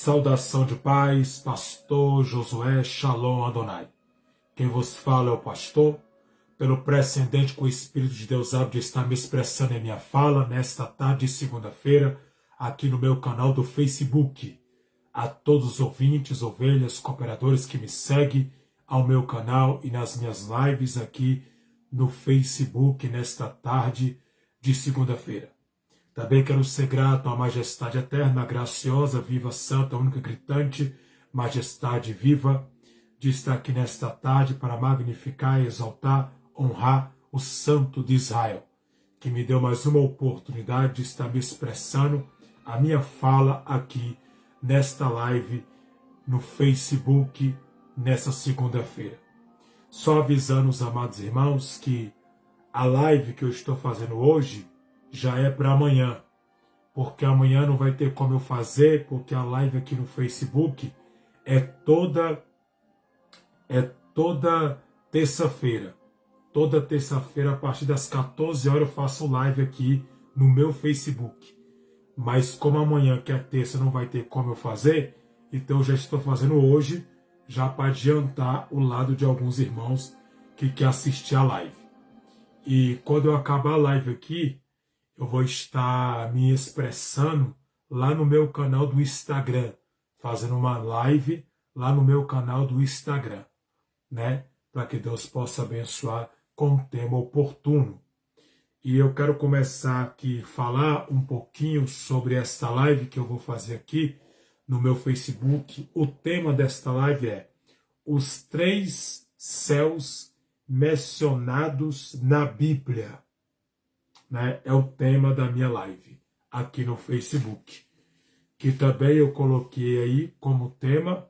Saudação de paz, pastor Josué Shalom Adonai. Quem vos fala é o pastor. Pelo prescendente com o Espírito de Deus hábil de estar me expressando em minha fala nesta tarde de segunda-feira, aqui no meu canal do Facebook. A todos os ouvintes, ovelhas, cooperadores que me seguem ao meu canal e nas minhas lives aqui no Facebook nesta tarde de segunda-feira. Também quero ser grato à majestade eterna, graciosa, viva, santa, única, gritante, majestade viva, de estar aqui nesta tarde para magnificar, exaltar, honrar o Santo de Israel, que me deu mais uma oportunidade de estar me expressando a minha fala aqui nesta live no Facebook nessa segunda-feira. Só avisando os amados irmãos que a live que eu estou fazendo hoje já é para amanhã, porque amanhã não vai ter como eu fazer, porque a live aqui no Facebook é toda terça-feira. Toda terça-feira, a partir das 14 horas, eu faço live aqui no meu Facebook. Mas como amanhã, que é terça, não vai ter como eu fazer, então eu já estou fazendo hoje, já para adiantar o lado de alguns irmãos que querem assistir a live. E quando eu acabar a live aqui, eu vou estar me expressando lá no meu canal do Instagram, fazendo uma live lá no meu canal do Instagram, né? Para que Deus possa abençoar com o tema oportuno. E eu quero começar aqui a falar um pouquinho sobre esta live que eu vou fazer aqui no meu Facebook. O tema desta live é os 3 céus mencionados na Bíblia. Né? É o tema da minha live aqui no Facebook. Que também eu coloquei aí como tema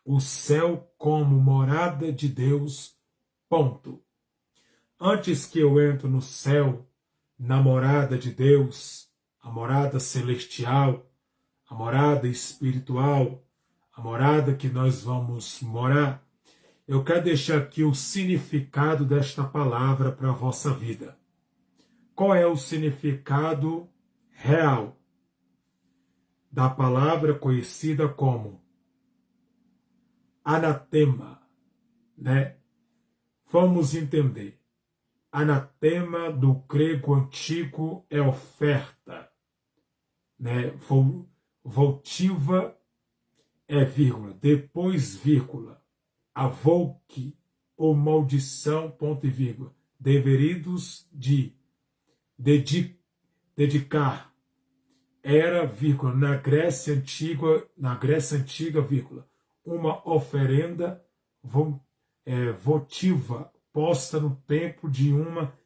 o céu como morada de Deus, ponto. Antes que eu entre no céu, na morada de Deus, a morada celestial, a morada espiritual, a morada que nós vamos morar, eu quero deixar aqui o significado desta palavra para a vossa vida. Qual é o significado real da palavra conhecida como anatema, né? Vamos entender. Anatema do grego antigo é oferta, né? Voltiva é vírgula, depois vírgula, avoque ou maldição, ponto e vírgula, deveridos de dedicar, era, vírgula, na Grécia Antiga, vírgula, uma oferenda votiva posta no templo de uma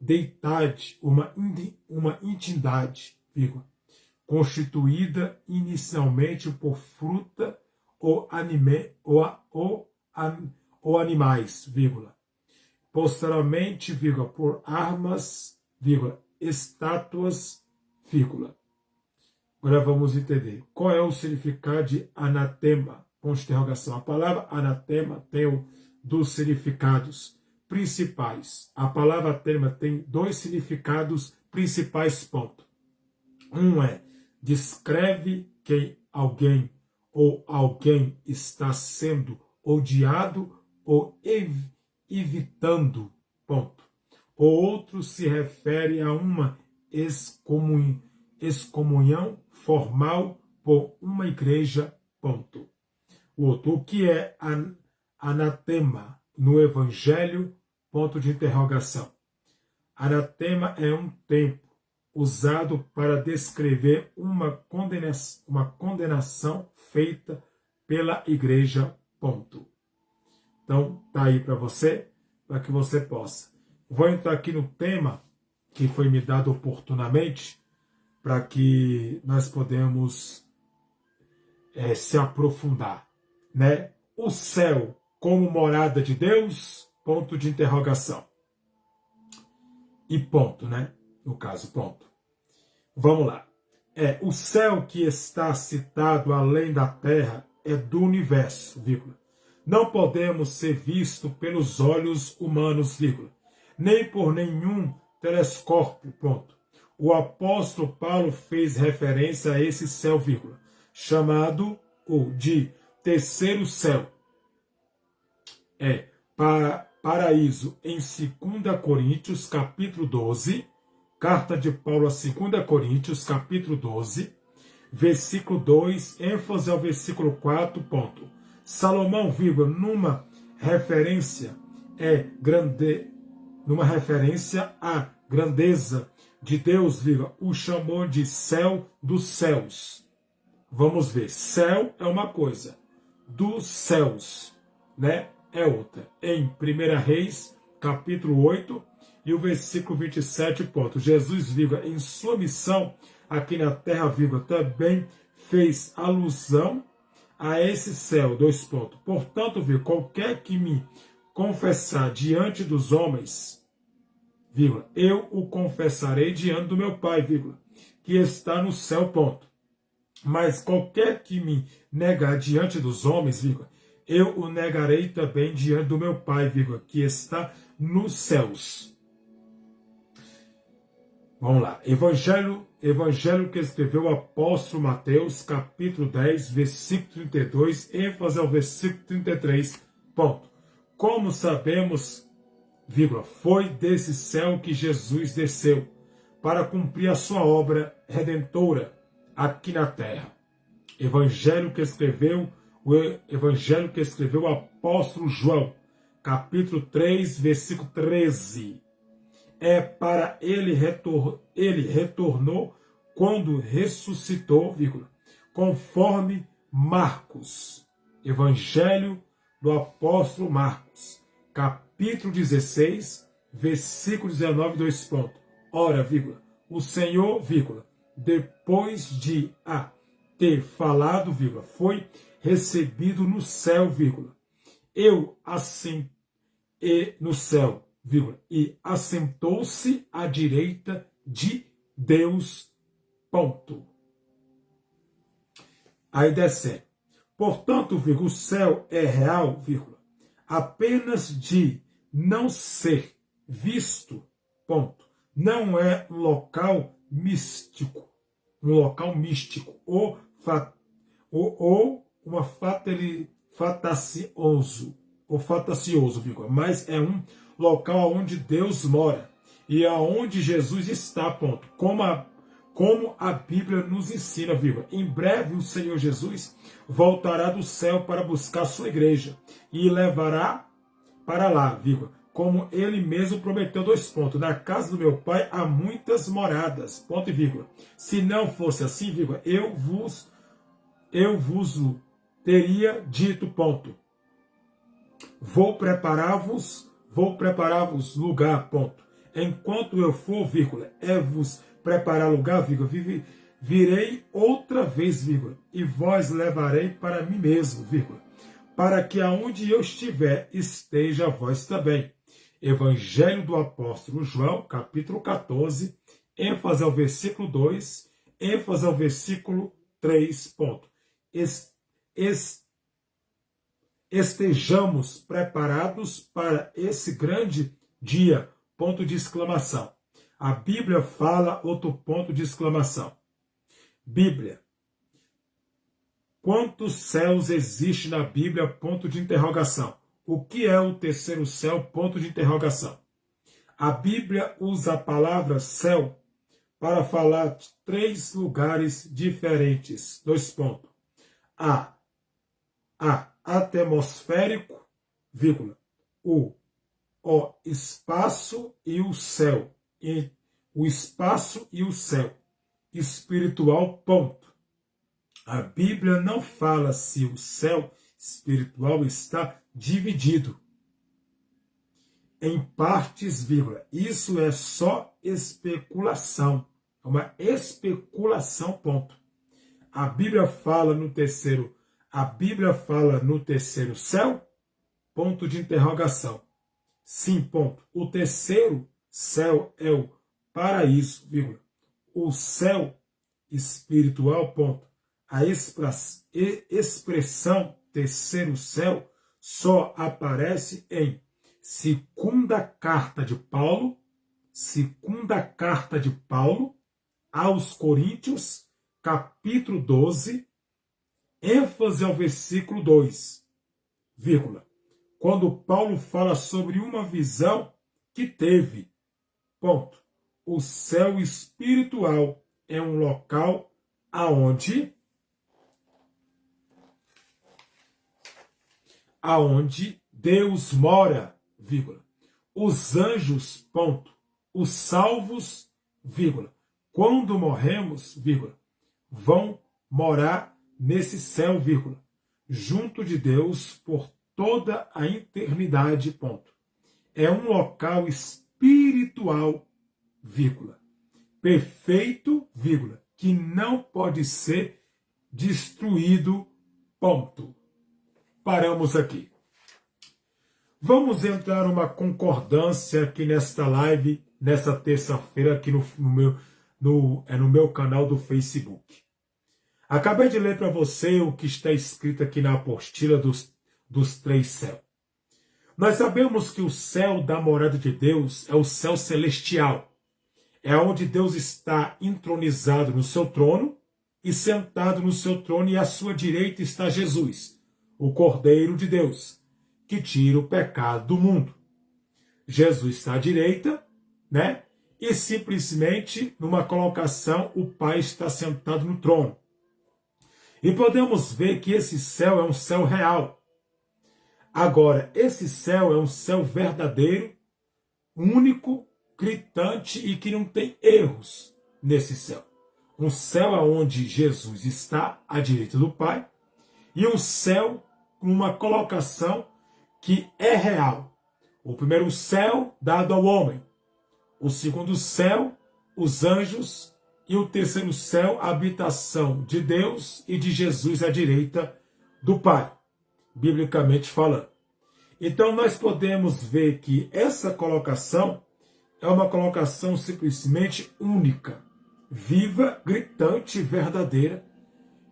deidade, uma entidade, vírgula, constituída inicialmente por fruta ou animais, vírgula, posteriormente, vírgula, por armas, vírgula, estátuas, vírgula. Agora vamos entender. Qual é o significado de anatema? Ponto de interrogação. A palavra anatema tem dos significados principais. A palavra anatema tem 2 significados principais, ponto. Um é, descreve que alguém está sendo odiado ou evitando, ponto. O outro se refere a uma excomunhão formal por uma igreja, ponto. O outro, o que é anatema no Evangelho, ponto de interrogação. Anatema é um tempo usado para descrever uma condenação feita pela igreja, ponto. Então, tá aí para você, para que você possa. Vou entrar aqui no tema que foi me dado oportunamente, para que nós podemos se aprofundar, né? O céu como morada de Deus, ponto de interrogação. E ponto, né? No caso, ponto. Vamos lá. O céu que está citado além da terra é do universo, vírgula. Não podemos ser visto pelos olhos humanos, vírgula, nem por nenhum telescópio, ponto. O apóstolo Paulo fez referência a esse céu, vírgula, chamado o de terceiro céu. Paraíso em 2 Coríntios, capítulo 12, carta de Paulo a 2 Coríntios, capítulo 12, versículo 2, ênfase ao versículo 4, ponto. Salomão, vírgula, numa referência à grandeza de Deus, vírgula, o chamou de céu dos céus. Vamos ver, céu é uma coisa, dos céus, né, é outra. Em 1 Reis, capítulo 8, e o versículo 27, ponto. Jesus, vírgula, em sua missão aqui na terra, vírgula, também fez alusão a esse céu, dois pontos. Portanto, vírgula, qualquer que me confessar diante dos homens, vírgula, eu o confessarei diante do meu Pai, vírgula, que está no céu, ponto. Mas qualquer que me negar diante dos homens, vírgula, eu o negarei também diante do meu Pai, vírgula, que está nos céus. Vamos lá. Evangelho que escreveu o apóstolo Mateus, capítulo 10, versículo 32, ênfase ao versículo 33, ponto. Como sabemos, vírgula, foi desse céu que Jesus desceu para cumprir a sua obra redentora aqui na terra. Evangelho que escreveu o apóstolo João, capítulo 3, versículo 13. Para ele retornou quando ressuscitou, vírgula, conforme Marcos, Evangelho do apóstolo Marcos, capítulo 16, versículo 19, 2 pontos. Ora, vírgula, o Senhor, vírgula, depois de ter falado, vírgula, foi recebido no céu, vírgula, no céu, vírgula, e assentou-se à direita de Deus, ponto. Aí desce. Portanto, vírgula, o céu é real, vírgula, apenas de não ser visto, ponto. Não é um local místico, ou uma fantasioso, vírgula, mas é um local onde Deus mora e aonde Jesus está, ponto. Como a Bíblia nos ensina, vírgula. Em breve o Senhor Jesus voltará do céu para buscar sua igreja e levará para lá, vírgula, como ele mesmo prometeu, dois pontos. Na casa do meu Pai há muitas moradas, ponto e vírgula. Se não fosse assim, vírgula, eu vos teria dito, ponto. Vou preparar-vos lugar, ponto. Enquanto eu for, vírgula, vos preparar lugar, vírgula, virei outra vez, vírgula, e vós levarei para mim mesmo, vírgula, para que aonde eu estiver, esteja vós também. Evangelho do apóstolo João, capítulo 14, ênfase ao versículo 2, ênfase ao versículo 3, ponto. Estejamos preparados para esse grande dia, ponto de exclamação. A Bíblia fala, outro ponto de exclamação. Bíblia. Quantos céus existem na Bíblia, ponto de interrogação. O que é o terceiro céu, ponto de interrogação. A Bíblia usa a palavra céu para falar de 3 lugares diferentes. 2 pontos. A atmosférico, vírgula, o espaço e o céu. O espaço e o céu. Espiritual, ponto. A Bíblia não fala se o céu espiritual está dividido em partes, vírgula. Isso é só especulação. É uma especulação, ponto. A Bíblia fala no terceiro céu? Ponto de interrogação. Sim, ponto. O terceiro céu é o paraíso, vírgula. O céu espiritual, ponto. A expressão terceiro céu só aparece em segunda carta de Paulo aos Coríntios, capítulo 12, ênfase ao versículo 2, vírgula, quando Paulo fala sobre uma visão que teve, ponto. O céu espiritual é um local aonde Deus mora, vírgula. Os anjos, ponto. Os salvos, vírgula. Quando morremos, vírgula, vão morar nesse céu, vírgula, junto de Deus por toda a eternidade, ponto. É um local espiritual, vírgula, perfeito, vírgula, que não pode ser destruído, ponto. Paramos aqui. Vamos entrar numa concordância aqui nesta live, nessa terça-feira, aqui no meu canal do Facebook. Acabei de ler para você o que está escrito aqui na apostila dos três céus. Nós sabemos que o céu da morada de Deus é o céu celestial. É onde Deus está entronizado no seu trono e sentado no seu trono, e à sua direita está Jesus, o Cordeiro de Deus, que tira o pecado do mundo. Jesus está à direita, né? E simplesmente, numa colocação, o Pai está sentado no trono. E podemos ver que esse céu é um céu real. Agora, esse céu é um céu verdadeiro, único, gritante e que não tem erros nesse céu. Um céu onde Jesus está à direita do Pai, e um céu com uma colocação que é real. O primeiro céu dado ao homem, o segundo céu, os anjos, e o terceiro céu, a habitação de Deus e de Jesus à direita do Pai, biblicamente falando. Então nós podemos ver que essa colocação é uma colocação simplesmente única, viva, gritante, verdadeira,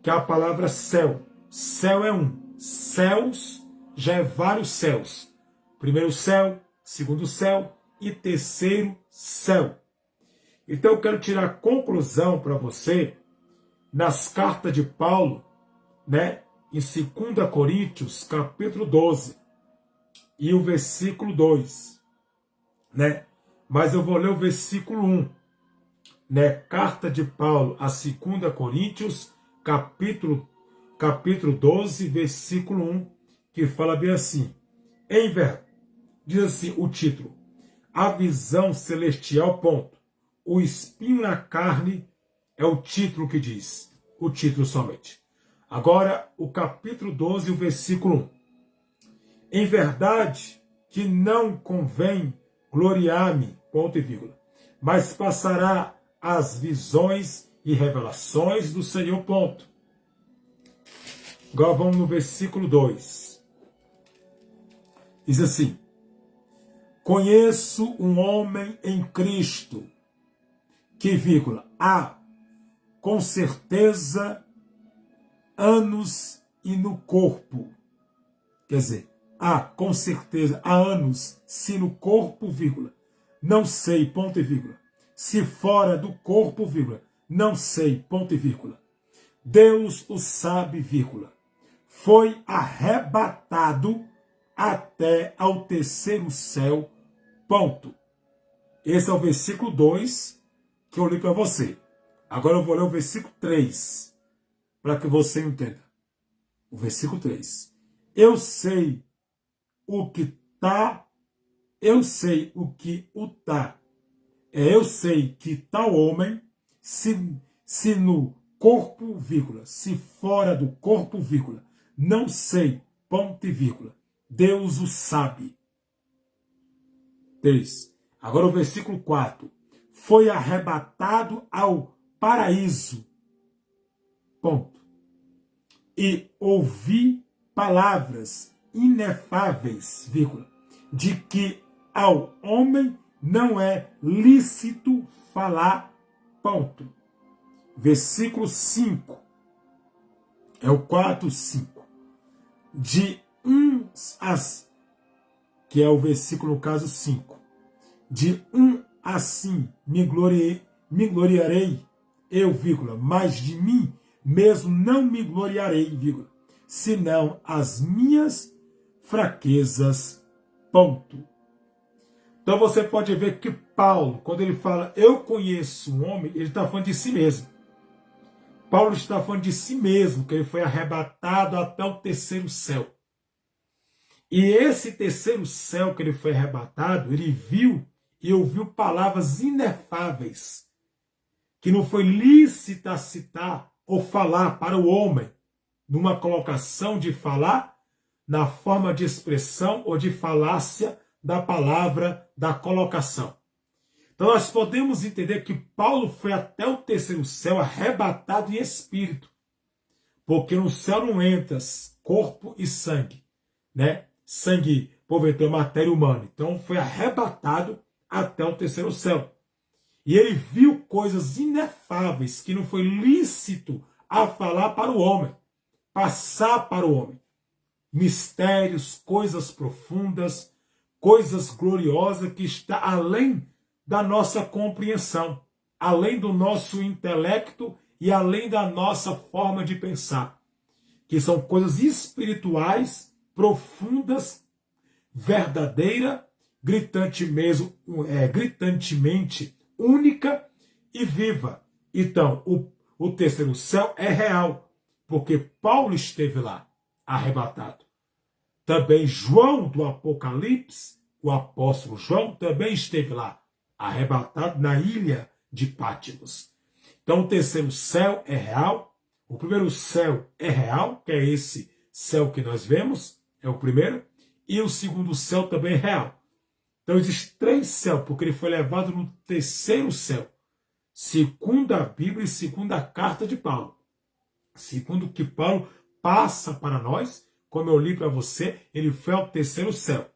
que é a palavra céu. Céu é um. Céus já é vários céus. Primeiro céu, segundo céu e terceiro céu. Então eu quero tirar a conclusão para você nas cartas de Paulo, né, em 2 Coríntios, capítulo 12, e o versículo 2, né? Mas eu vou ler o versículo 1, né? Carta de Paulo a 2 Coríntios, capítulo 12, versículo 1, que fala bem assim: em verdade, diz assim o título, a visão celestial, ponto. O espinho na carne é o título que diz, o título somente. Agora, o capítulo 12, o versículo 1. Em verdade que não convém gloriar-me, ponto e vírgula, mas passará as visões e revelações do Senhor, ponto. Agora vamos no versículo 2. Diz assim: conheço um homem em Cristo, que, vírgula, há com certeza anos e no corpo. Quer dizer, há com certeza há anos, se no corpo, vírgula, não sei, ponto e vírgula. Se fora do corpo, vírgula, não sei, ponto e vírgula. Deus o sabe, vírgula. Foi arrebatado até ao terceiro céu, ponto. Esse é o versículo 2 que eu li para você. Agora eu vou ler o versículo 3, para que você entenda. O versículo 3. Eu sei o que tal homem, se no corpo, vírgula, se fora do corpo, vírgula, não sei, ponto e vírgula. Deus o sabe. 3. Agora o versículo 4. Foi arrebatado ao paraíso, ponto. E ouvi palavras inefáveis, vírgula, de que ao homem não é lícito falar, ponto. Versículo 5, é o 4, 5. De que é o versículo, no caso, 5. De assim me gloriarei, eu, vírgula, mas de mim mesmo não me gloriarei, vírgula, senão as minhas fraquezas, ponto. Então você pode ver que Paulo, quando ele fala, eu conheço um homem, ele está falando de si mesmo. Paulo está falando de si mesmo, que ele foi arrebatado até o terceiro céu. E esse terceiro céu que ele foi arrebatado, ele viu e ouviu palavras inefáveis, que não foi lícita citar ou falar para o homem, numa colocação de falar, na forma de expressão ou de falácia da palavra da colocação. Então nós podemos entender que Paulo foi até o terceiro céu arrebatado em espírito, porque no céu não entra corpo e sangue, né? Sangue, porventura, matéria humana. Então foi arrebatado até o terceiro céu. E ele viu coisas inefáveis que não foi lícito a falar para o homem, passar para o homem. Mistérios, coisas profundas, coisas gloriosas que está além da nossa compreensão, além do nosso intelecto e além da nossa forma de pensar, que são coisas espirituais, profundas, verdadeira, gritantemente única e viva. Então, o terceiro céu é real, porque Paulo esteve lá, arrebatado. Também João do Apocalipse, o apóstolo João, também esteve lá, arrebatado na ilha de Pátimos. Então o terceiro céu é real, o primeiro céu é real, que é esse céu que nós vemos, é o primeiro, e o segundo céu também é real. Então existe 3 céus, porque ele foi levado no terceiro céu, segundo a Bíblia e segundo a carta de Paulo. Segundo o que Paulo passa para nós, como eu li para você, ele foi ao terceiro céu.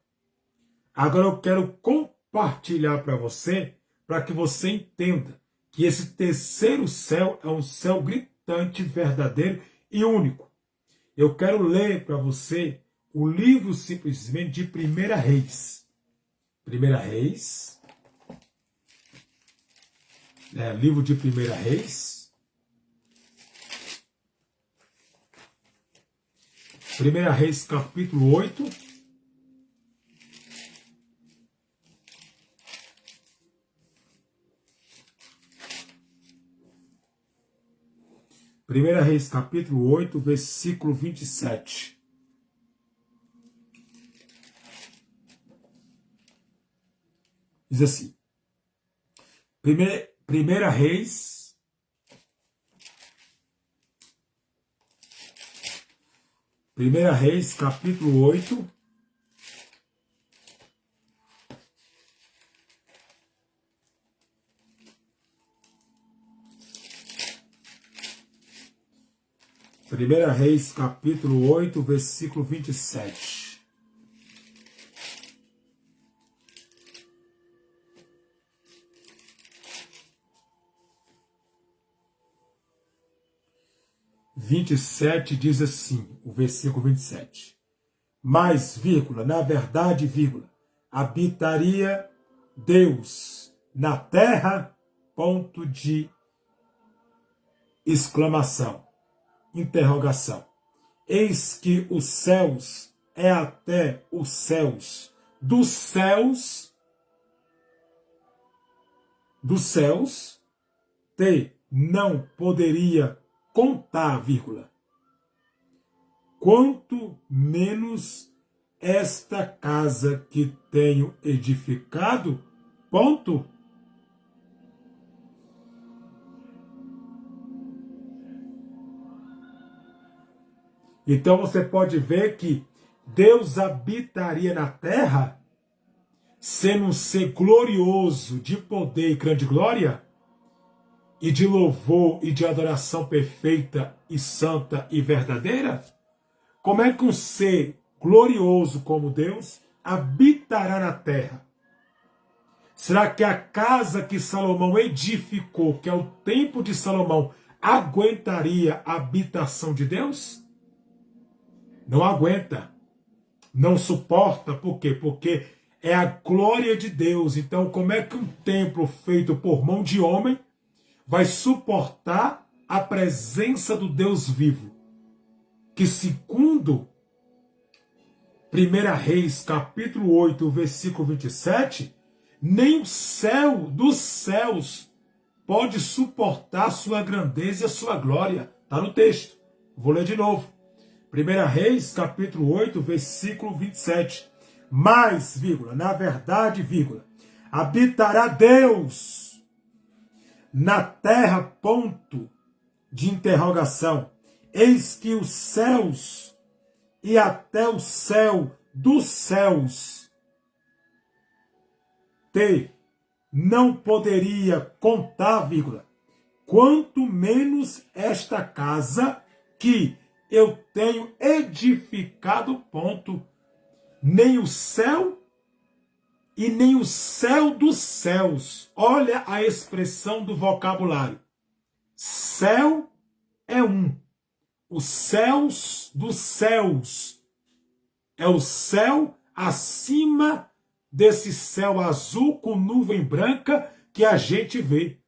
Agora eu quero compartilhar para você, para que você entenda que esse terceiro céu é um céu gritante, verdadeiro e único. Eu quero ler para você o livro simplesmente de 1 Reis. 1 Reis. Livro de 1 Reis. 1 Reis, capítulo 8. Primeira Reis, capítulo 8, versículo 27. Diz assim. Primeira Reis, capítulo 8, Primeira Reis, capítulo 8, versículo 27. Diz assim, o versículo 27. Mas, vírgula, na verdade, vírgula, habitaria Deus na terra, ponto de exclamação, interrogação. Eis que os céus é até os céus dos céus, te não poderia contar, vírgula, quanto menos esta casa que tenho edificado, ponto. Então você pode ver que Deus habitaria na terra, sendo um ser glorioso, de poder e grande glória, e de louvor e de adoração perfeita e santa e verdadeira? Como é que um ser glorioso como Deus habitará na terra? Será que a casa que Salomão edificou, que é o templo de Salomão, aguentaria a habitação de Deus? Não aguenta. Não suporta. Por quê? Porque é a glória de Deus. Então, como é que um templo feito por mão de homem vai suportar a presença do Deus vivo, que segundo 1 Reis, capítulo 8, versículo 27, nem o céu dos céus pode suportar a sua grandeza e a sua glória. Está no texto. Vou ler de novo. 1 Reis, capítulo 8, versículo 27. Mas, vírgula, na verdade, vírgula, habitará Deus na terra, ponto de interrogação. Eis que os céus e até o céu dos céus não poderia contar, vírgula, quanto menos esta casa que eu tenho edificado, ponto, nem o céu e nem o céu dos céus. Olha a expressão do vocabulário. Céu é um. Os céus dos céus é o céu acima desse céu azul com nuvem branca que a gente vê.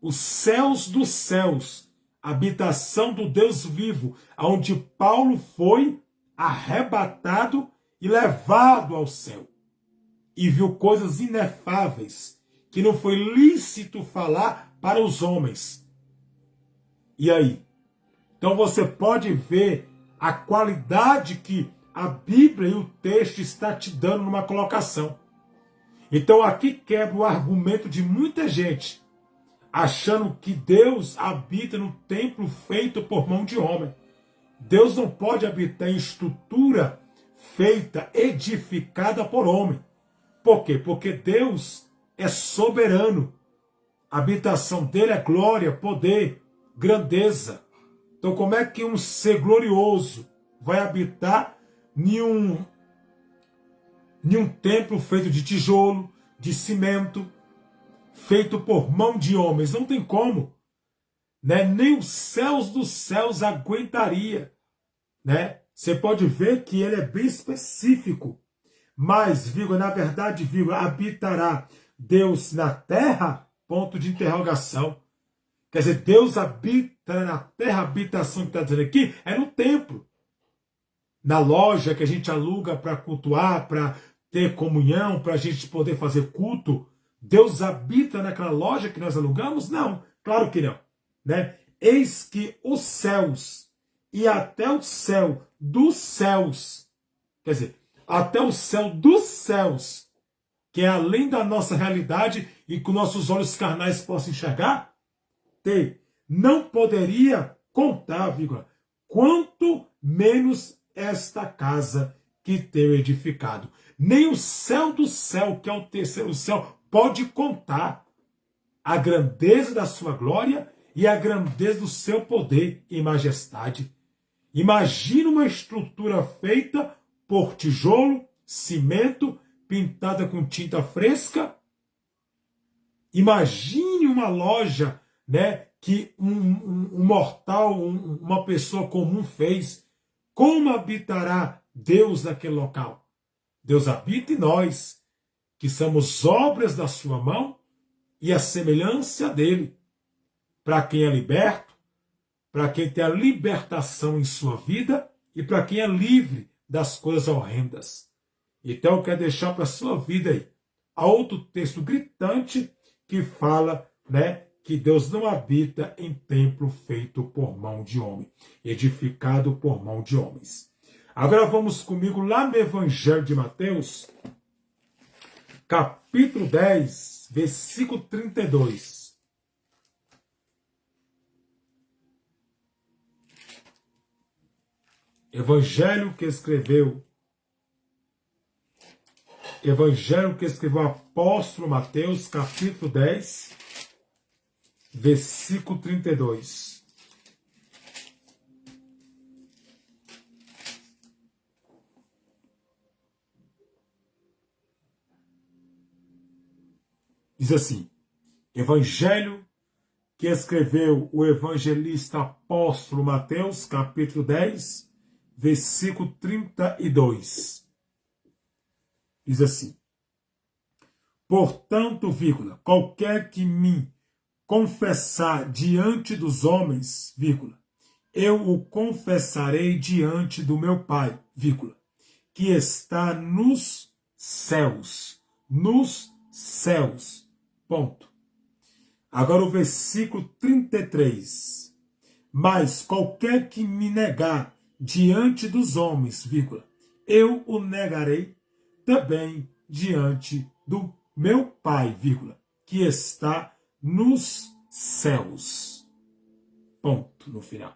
Os céus dos céus, habitação do Deus vivo, onde Paulo foi arrebatado e levado ao céu. E viu coisas inefáveis que não foi lícito falar para os homens. E aí? Então você pode ver a qualidade que a Bíblia e o texto está te dando numa colocação. Então aqui quebra o argumento de muita gente, achando que Deus habita no templo feito por mão de homem. Deus não pode habitar em estrutura feita, edificada por homem. Por quê? Porque Deus é soberano. A habitação dele é glória, poder, grandeza. Então como é que um ser glorioso vai habitar em um templo feito de tijolo, de cimento, feito por mão de homens? Não tem como. Né? Nem os céus dos céus aguentaria. Né? Você pode ver que ele é bem específico. Mas, vírgula, na verdade, vírgula, habitará Deus na terra? Ponto de interrogação. Quer dizer, Deus habita na terra, a habitação que está dizendo aqui é no templo. Na loja que a gente aluga para cultuar, para ter comunhão, para a gente poder fazer culto. Deus habita naquela loja que nós alugamos? Não, claro que não. Né? Eis que os céus e até o céu dos céus, quer dizer, até o céu dos céus, que é além da nossa realidade e que nossos olhos carnais possam enxergar, não poderia contar, vírgula, quanto menos esta casa que tenho edificado. Nem o céu do céu, que é o terceiro céu, pode contar a grandeza da sua glória e a grandeza do seu poder e majestade. Imagina uma estrutura feita por tijolo, cimento, pintada com tinta fresca. Imagine uma loja, né, que um mortal, uma pessoa comum fez. Como habitará Deus naquele local? Deus habita em nós, que somos obras da sua mão e a semelhança dele. Para quem é liberto, para quem tem a libertação em sua vida e para quem é livre das coisas horrendas. Então eu quero deixar para a sua vida aí outro texto gritante que fala, né, que Deus não habita em templo feito por mão de homem, edificado por mão de homens. Agora vamos comigo lá no Evangelho de Mateus, capítulo 10, versículo 32. Evangelho que escreveu o apóstolo Mateus, capítulo 10, versículo 32. Diz assim, Evangelho que escreveu o evangelista apóstolo Mateus, capítulo 10, versículo 32. Diz assim, portanto, vírgula, qualquer que me confessar diante dos homens, vírgula, eu o confessarei diante do meu Pai, vírgula, que está nos céus, ponto. Agora o versículo 33. Mas qualquer que me negar diante dos homens, vírgula, eu o negarei também diante do meu Pai, vírgula, que está nos céus. Ponto no final.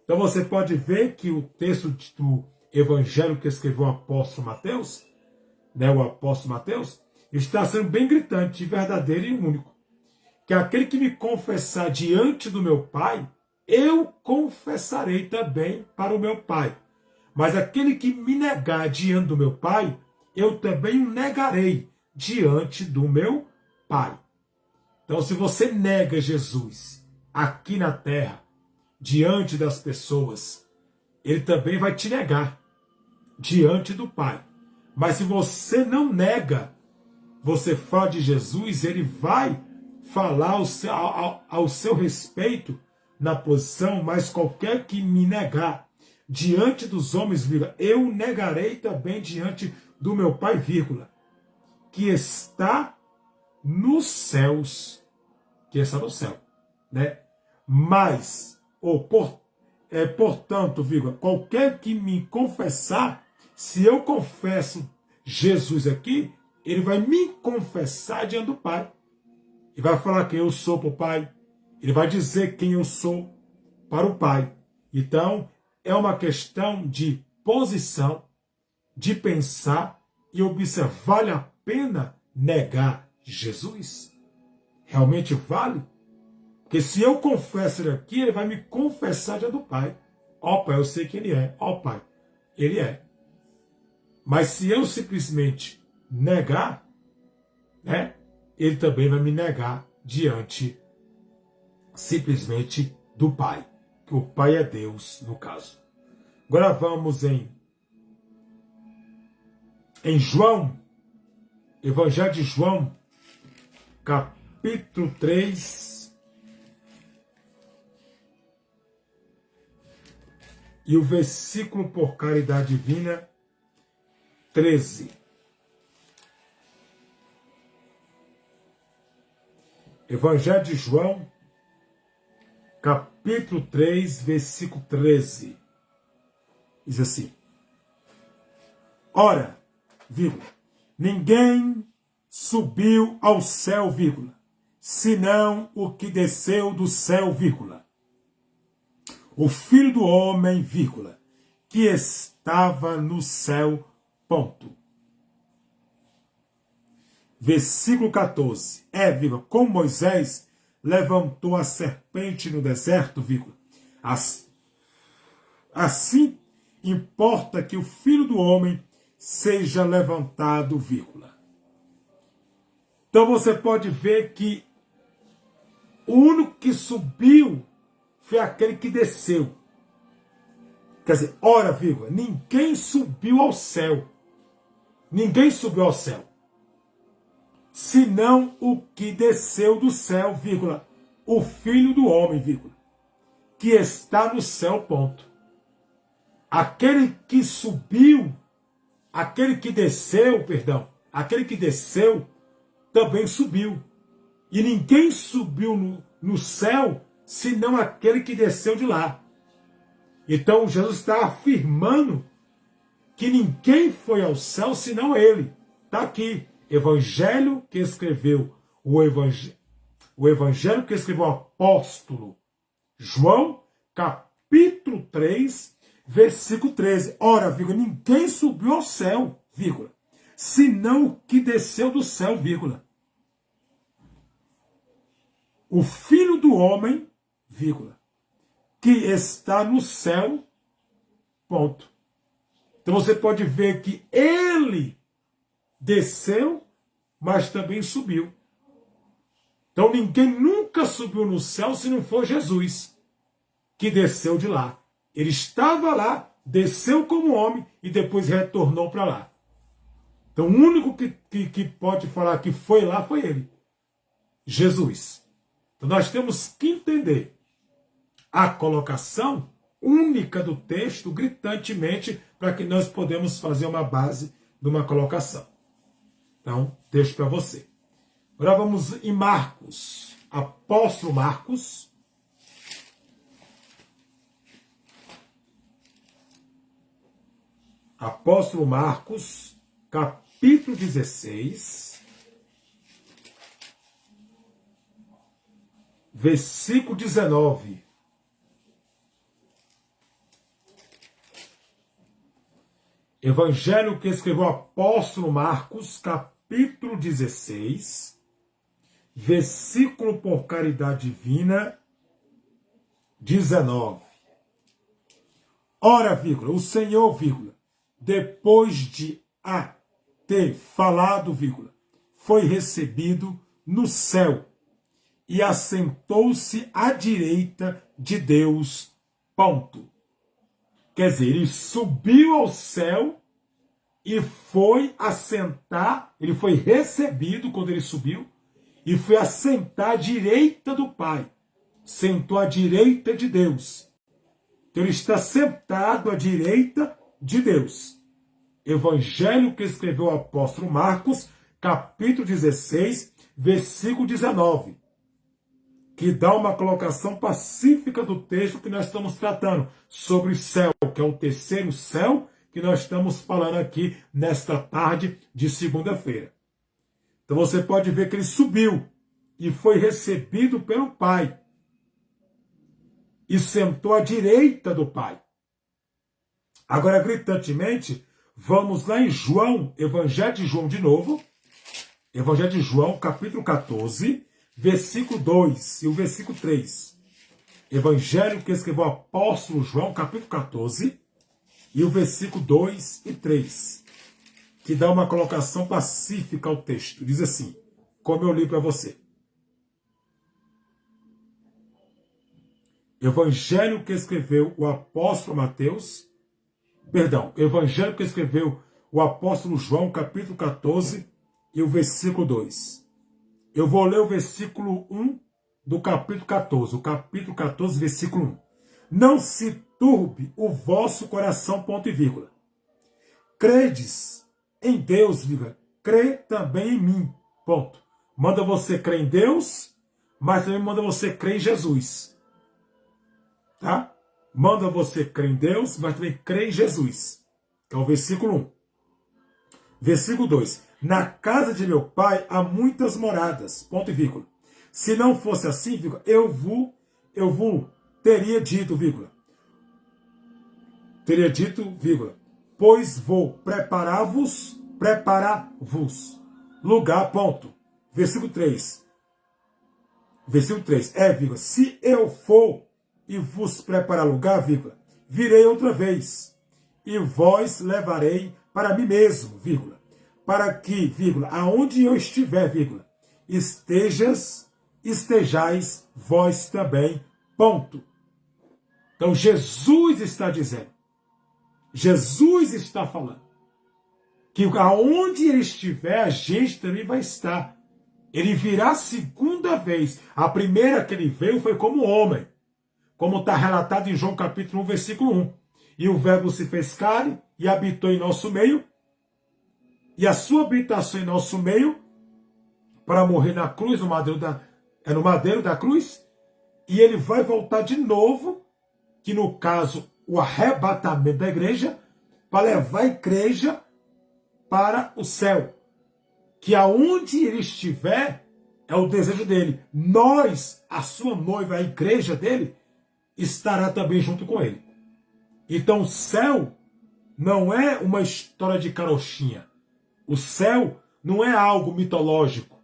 Então você pode ver que o texto do evangelho que escreveu o apóstolo Mateus, né, o apóstolo Mateus, está sendo bem gritante, verdadeiro e único. Que aquele que me confessar diante do meu Pai, eu confessarei também para o meu Pai. Mas aquele que me negar diante do meu Pai, eu também o negarei diante do meu Pai. Então, se você nega Jesus aqui na terra, diante das pessoas, ele também vai te negar diante do Pai. Mas se você não nega, você fala de Jesus, ele vai falar ao seu respeito na posição, mas qualquer que me negar diante dos homens, vírgula, eu negarei também diante do meu Pai, vírgula, que está nos céus, que está no céu, né? Mas, portanto, vírgula, qualquer que me confessar, se eu confesso Jesus aqui, ele vai me confessar diante do Pai. Ele vai falar quem eu sou para o Pai. Ele vai dizer quem eu sou para o Pai. Então, é uma questão de posição, de pensar e observar. Vale a pena negar Jesus? Realmente vale? Porque se eu confesso ele aqui, ele vai me confessar diante do Pai. Ó Pai, eu sei que ele é. Ó Pai, ele é. Mas se eu simplesmente negar, né, ele também vai me negar diante simplesmente do Pai. Que o Pai é Deus, no caso. Agora vamos em João, Evangelho de João, capítulo 3, e o versículo por caridade divina, 13. Evangelho de João, capítulo 3, versículo 13. Diz assim: ora, vírgula, ninguém subiu ao céu, vírgula, senão o que desceu do céu, vírgula, o Filho do Homem, vírgula, que estava no céu, ponto. Versículo 14. Vírgula, como Moisés levantou a serpente no deserto, vírgula, assim importa que o Filho do Homem seja levantado, vírgula. Então você pode ver que o único que subiu foi aquele que desceu. Quer dizer, ora, vírgula, ninguém subiu ao céu. Ninguém subiu ao céu. Senão o que desceu do céu, vírgula, o Filho do Homem, vírgula, que está no céu, ponto. Aquele que subiu, aquele que desceu, também subiu. E ninguém subiu no céu, senão aquele que desceu de lá. Então Jesus está afirmando que ninguém foi ao céu, senão ele. Está aqui. Evangelho que escreveu o Evangelho que escreveu o apóstolo João, capítulo 3, versículo 13. Ora, vírgula, ninguém subiu ao céu, vírgula, senão o que desceu do céu, vírgula, o Filho do Homem, vírgula, que está no céu, ponto. Então você pode ver que ele desceu, mas também subiu. Então ninguém nunca subiu no céu se não for Jesus, que desceu de lá. Ele estava lá, desceu como homem e depois retornou para lá. Então o único que pode falar que foi lá foi ele, Jesus. Então nós temos que entender a colocação única do texto gritantemente para que nós podemos fazer uma base de uma colocação. Então, deixo para você. Agora vamos em Marcos, apóstolo Marcos. Apóstolo Marcos, capítulo 16, versículo 19. Evangelho que escreveu o apóstolo Marcos, capítulo 16, versículo por caridade divina, 19. Ora, vírgula, o Senhor, vírgula, depois de ter falado, vírgula, foi recebido no céu e assentou-se à direita de Deus, ponto. Quer dizer, ele subiu ao céu e foi assentar, ele foi recebido quando ele subiu, e foi assentar à direita do Pai. Sentou à direita de Deus. Então ele está sentado à direita de Deus. Evangelho que escreveu o apóstolo Marcos, capítulo 16, versículo 19. Que dá uma colocação pacífica do texto que nós estamos tratando, sobre o céu, que é o terceiro céu que nós estamos falando aqui nesta tarde de segunda-feira. Então você pode ver que ele subiu e foi recebido pelo Pai. E sentou à direita do Pai. Agora, gritantemente, vamos lá em João, Evangelho de João de novo. Evangelho de João, capítulo 14, versículo 2 e o versículo 3. Evangelho que escreveu o apóstolo João, capítulo 14, e o versículo 2 e 3. Que dá uma colocação pacífica ao texto. Diz assim, como eu li para você. Evangelho que escreveu o apóstolo Mateus, Evangelho que escreveu o apóstolo João, capítulo 14, e o versículo 2. Eu vou ler o versículo 1 do capítulo 14. O capítulo 14, versículo 1. Não se turbe o vosso coração, ponto e vírgula. Credes em Deus, vírgula. Crê também em mim, ponto. Manda você crer em Deus, mas também manda você crer em Jesus. Tá? Manda você crer em Deus, mas também crer em Jesus. Que é o versículo 1. Versículo 2. Na casa de meu pai há muitas moradas, ponto e vírgula. Se não fosse assim, vírgula, eu vos teria dito, vírgula. Teria dito, vírgula. Pois vou preparar-vos lugar, ponto. Versículo 3. Versículo 3. Vírgula. Se eu for e vos preparar lugar, vírgula, virei outra vez, e vós levarei para mim mesmo, vírgula, para que, vírgula, aonde eu estiver, vírgula, estejais vós também, ponto. Então Jesus está dizendo, Jesus está falando, que aonde ele estiver, a gente também vai estar. Ele virá a segunda vez. A primeira que ele veio foi como homem, como está relatado em João capítulo 1, versículo 1. E o verbo se fez carne e habitou em nosso meio, e a sua habitação em nosso meio, para morrer na cruz, no madeiro da cruz, e ele vai voltar de novo, que no caso, o arrebatamento da igreja, para levar a igreja para o céu. Que aonde ele estiver, é o desejo dele. Nós, a sua noiva, a igreja dele, estará também junto com ele. Então o céu não é uma história de carochinha. O céu não é algo mitológico.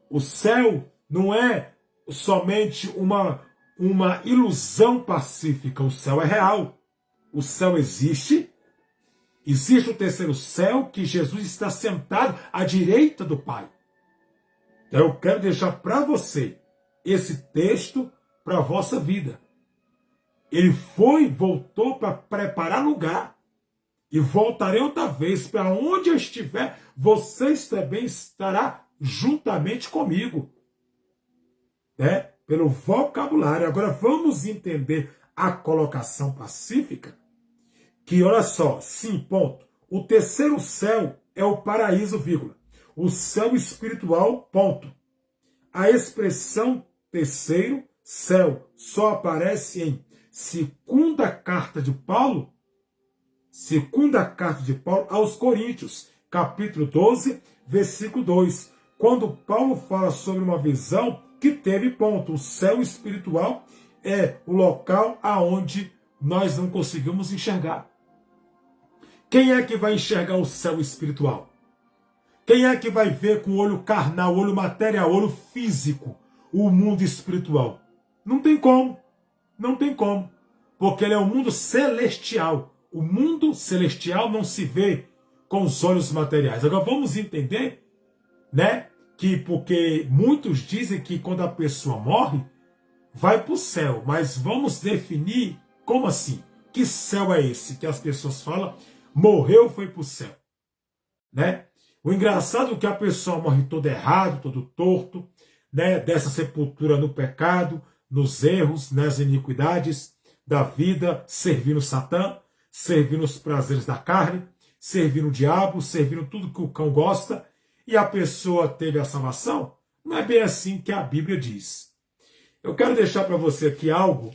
O céu não é somente uma ilusão pacífica. O céu é real. O céu existe. Existe o terceiro céu, que Jesus está sentado à direita do Pai. Então eu quero deixar para você esse texto para a vossa vida. Ele voltou para preparar lugar. E voltarei outra vez, para onde eu estiver, vocês também estará juntamente comigo. pelo vocabulário. Agora vamos entender a colocação pacífica, que olha só, sim, ponto. O terceiro céu é o paraíso, vírgula. O céu espiritual, ponto. A expressão terceiro céu só aparece em segunda carta de Paulo aos Coríntios, capítulo 12, versículo 2, quando Paulo fala sobre uma visão que teve, ponto. O céu espiritual é o local aonde nós não conseguimos enxergar. Quem é que vai enxergar o céu espiritual? Quem é que vai ver com o olho carnal, olho material, olho físico, o mundo espiritual? Não tem como. Não tem como. Porque ele é um mundo celestial. O mundo celestial não se vê com os olhos materiais. Agora vamos entender, né? Que porque muitos dizem que quando a pessoa morre, vai para o céu. Mas vamos definir como assim? Que céu é esse que as pessoas falam? Morreu, foi para o céu. Né? O engraçado é que a pessoa morre todo errado, todo torto, né? Dessa sepultura no pecado, nos erros, nas iniquidades da vida, servindo Satã, servindo os prazeres da carne, servindo o diabo, servindo tudo que o cão gosta, e a pessoa teve a salvação. Não é bem assim que a Bíblia diz. Eu quero deixar para você aqui algo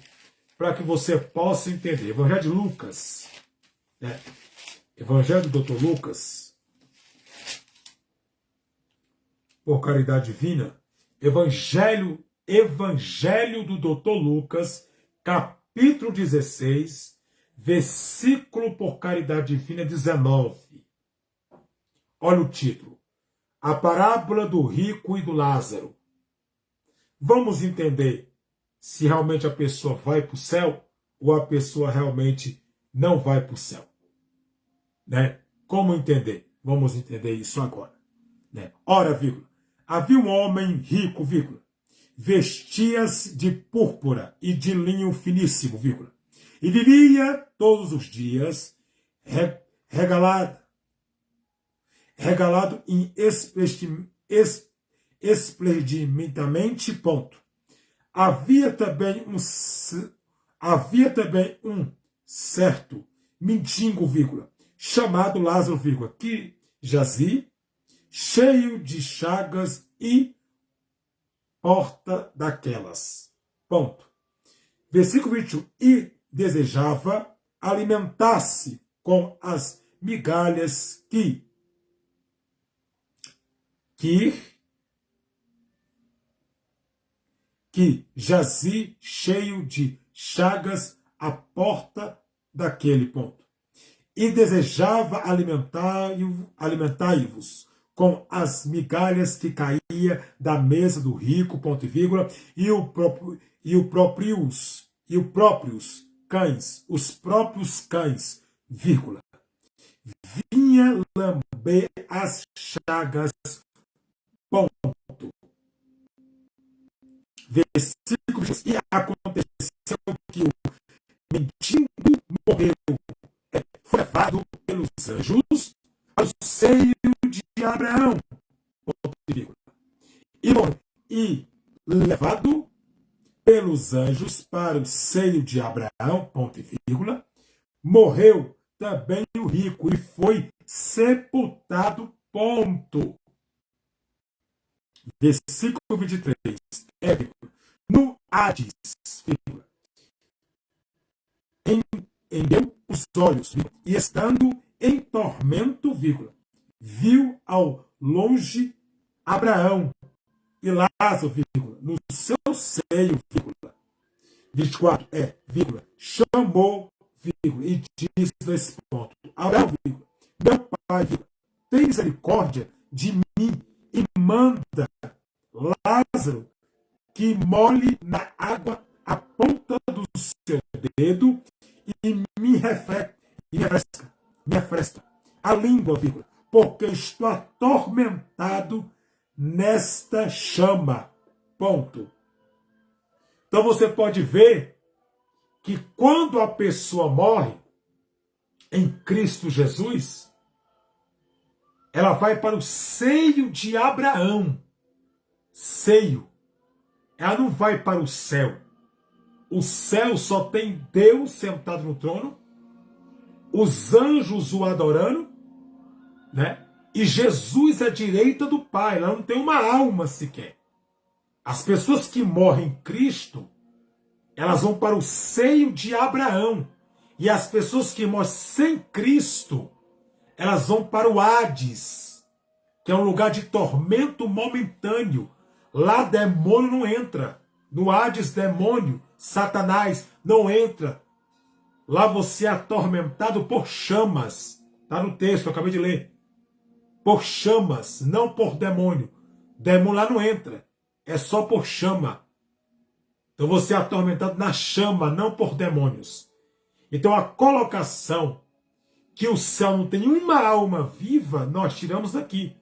para que você possa entender. Evangelho de Lucas, né? Evangelho do Dr. Lucas, por caridade divina, Evangelho do Dr. Lucas, capítulo 16, versículo por caridade divina 19. Olha o título. A parábola do rico e do Lázaro. Vamos entender se realmente a pessoa vai para o céu ou a pessoa realmente não vai para o céu. Né? Como entender? Vamos entender isso agora. Né? Ora, vírgula, havia um homem rico, vírgula, vestia-se de púrpura e de linho finíssimo, vírgula, e vivia todos os dias regalado em esplendidamente, ponto. Havia também um certo mendigo, vírgula, chamado Lázaro, vírgula, que jazia cheio de chagas e porta daquelas. Ponto. Versículo 21. E desejava alimentar-se com as migalhas que jazia cheio de chagas à porta daquele ponto. E desejava alimentai-vos com as migalhas que caía da mesa do rico, ponto e vírgula, os próprios cães, vírgula, vinha lamber as chagas, ponto. Versículo 2. E aconteceu que o mendigo morreu, foi levado pelos anjos ao seio de Abraão, ponto e vírgula. E levado pelos anjos para o seio de Abraão, ponto e vírgula, morreu também o rico e foi sepultado, ponto. Versículo 23. No Hades, vírgula, endeu os olhos, vírgula, e estando em tormento, vírgula, viu ao longe Abraão e Lázaro, vírgula, no seu seio, vírgula. 24, vírgula, chamou, vírgula, e disse nesse ponto, Abraão, vírgula, meu pai, vírgula, tem misericórdia de mim e manda Lázaro que molhe na água a ponta do seu dedo e me refresca a língua, vírgula, porque estou atormentado nesta chama, ponto. Então você pode ver que quando a pessoa morre em Cristo Jesus, ela vai para o seio de Abraão. Seio. ela não vai para o céu. O céu só tem Deus sentado no trono, os anjos o adorando, né? E Jesus à direita do Pai. Ela não tem uma alma sequer. As pessoas que morrem em Cristo, elas vão para o seio de Abraão. E as pessoas que morrem sem Cristo, elas vão para o Hades, que é um lugar de tormento momentâneo. Lá demônio não entra. No Hades, demônio, Satanás não entra. Lá você é atormentado por chamas. Está no texto, eu acabei de ler. Por chamas, não por demônio. Demônio lá não entra. É só por chama. Então você é atormentado na chama, não por demônios. Então a colocação que o céu não tem uma alma viva, nós tiramos daqui.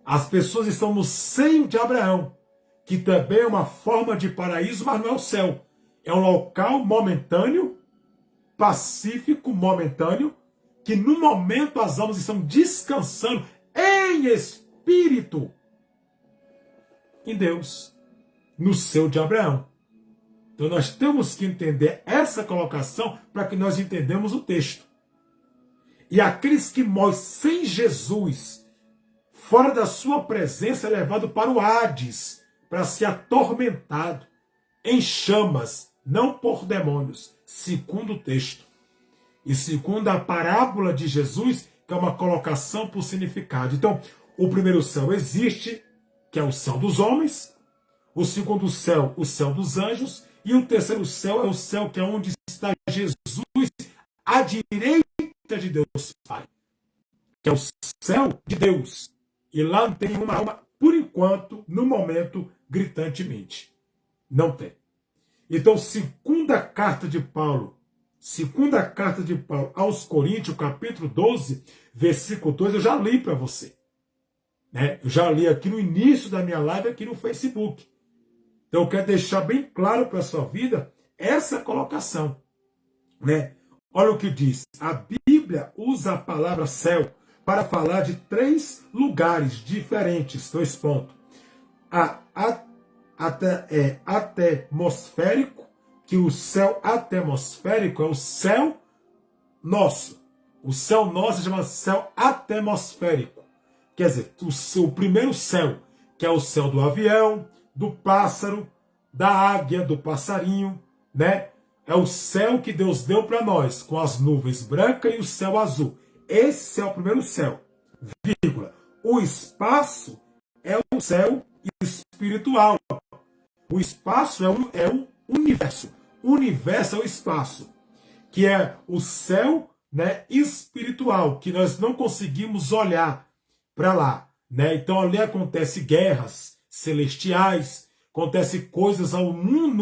As pessoas estão no seio de Abraão, que também é uma forma de paraíso, mas não é o céu. É um local momentâneo, pacífico momentâneo, que no momento as almas estão descansando em espírito em Deus, no seio de Abraão. Então nós temos que entender essa colocação para que nós entendamos o texto. E aqueles que morrem sem Jesus, fora da sua presença, é levado para o Hades, para ser atormentado em chamas, não por demônios, segundo o texto. E segundo a parábola de Jesus, que é uma colocação por significado. Então, o primeiro céu existe, que é o céu dos homens. O segundo céu, o céu dos anjos. E o terceiro céu é o céu que é onde está Jesus, à direita de Deus Pai. Que é o céu de Deus. E lá não tem uma alma, por enquanto, no momento, gritantemente. Não tem. Então, segunda carta de Paulo aos Coríntios, capítulo 12, versículo 2, eu já li para você. Né? Eu já li aqui no início da minha live, aqui no Facebook. Então eu quero deixar bem claro para a sua vida essa colocação. Né? Olha o que diz. A Bíblia usa a palavra céu para falar de 3 lugares diferentes. 2 pontos. Atmosférico, que o céu atmosférico é o céu nosso. O céu nosso se chama céu atmosférico. Quer dizer, o primeiro céu, que é o céu do avião, do pássaro, da águia, do passarinho, né? É o céu que Deus deu para nós, com as nuvens brancas e o céu azul. Esse é o primeiro céu, vírgula. O espaço é o céu espiritual. O espaço é o universo. O universo é o espaço, que é o céu, né, espiritual, que nós não conseguimos olhar para lá, né? Então ali acontece guerras celestiais, acontece coisas no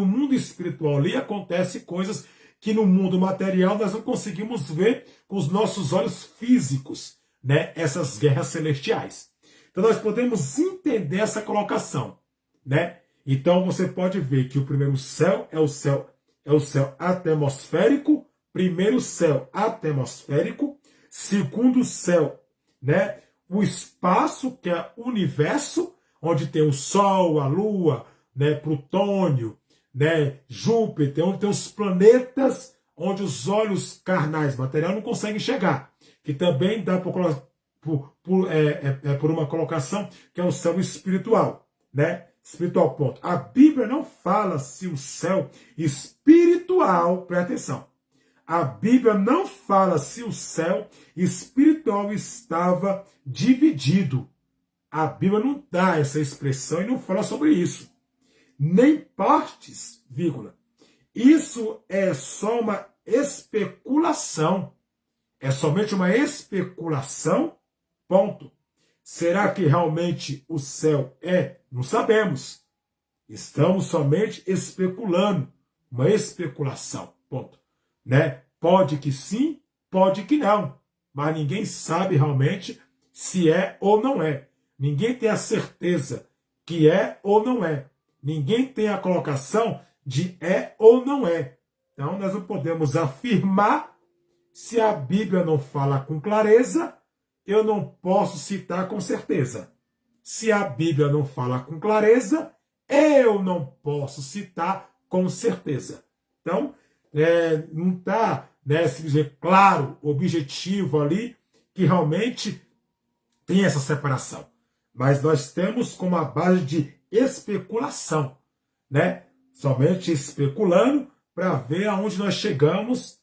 mundo espiritual, ali acontece coisas que no mundo material nós não conseguimos ver com os nossos olhos físicos, né? Essas guerras celestiais. Então nós podemos entender essa colocação, né? Então você pode ver que o primeiro céu é o céu atmosférico, primeiro céu atmosférico, segundo céu, né? O espaço, que é o universo, onde tem o Sol, a Lua, né, Plutônio, né, Júpiter, onde tem os planetas, onde os olhos carnais, material, não conseguem chegar. Que também dá por uma colocação que é o céu espiritual, né? Espiritual, ponto. A Bíblia não fala se o céu espiritual, presta atenção, a Bíblia não fala se o céu espiritual estava dividido. A Bíblia não dá essa expressão e não fala sobre isso. Nem partes, vírgula. Isso é só uma especulação. É somente uma especulação, ponto. Será que realmente o céu é? Não sabemos. Estamos somente especulando. Uma especulação, ponto. Né? Pode que sim, pode que não. Mas ninguém sabe realmente se é ou não é. Ninguém tem a certeza que é ou não é. Ninguém tem a colocação de é ou não é. Então nós não podemos afirmar. Se a Bíblia não fala com clareza, eu não posso citar com certeza. Se a Bíblia não fala com clareza, eu não posso citar com certeza. Então, não está, se dizer, claro, objetivo ali, que realmente tem essa separação. Mas nós temos como a base de especulação, né? Somente especulando para ver aonde nós chegamos,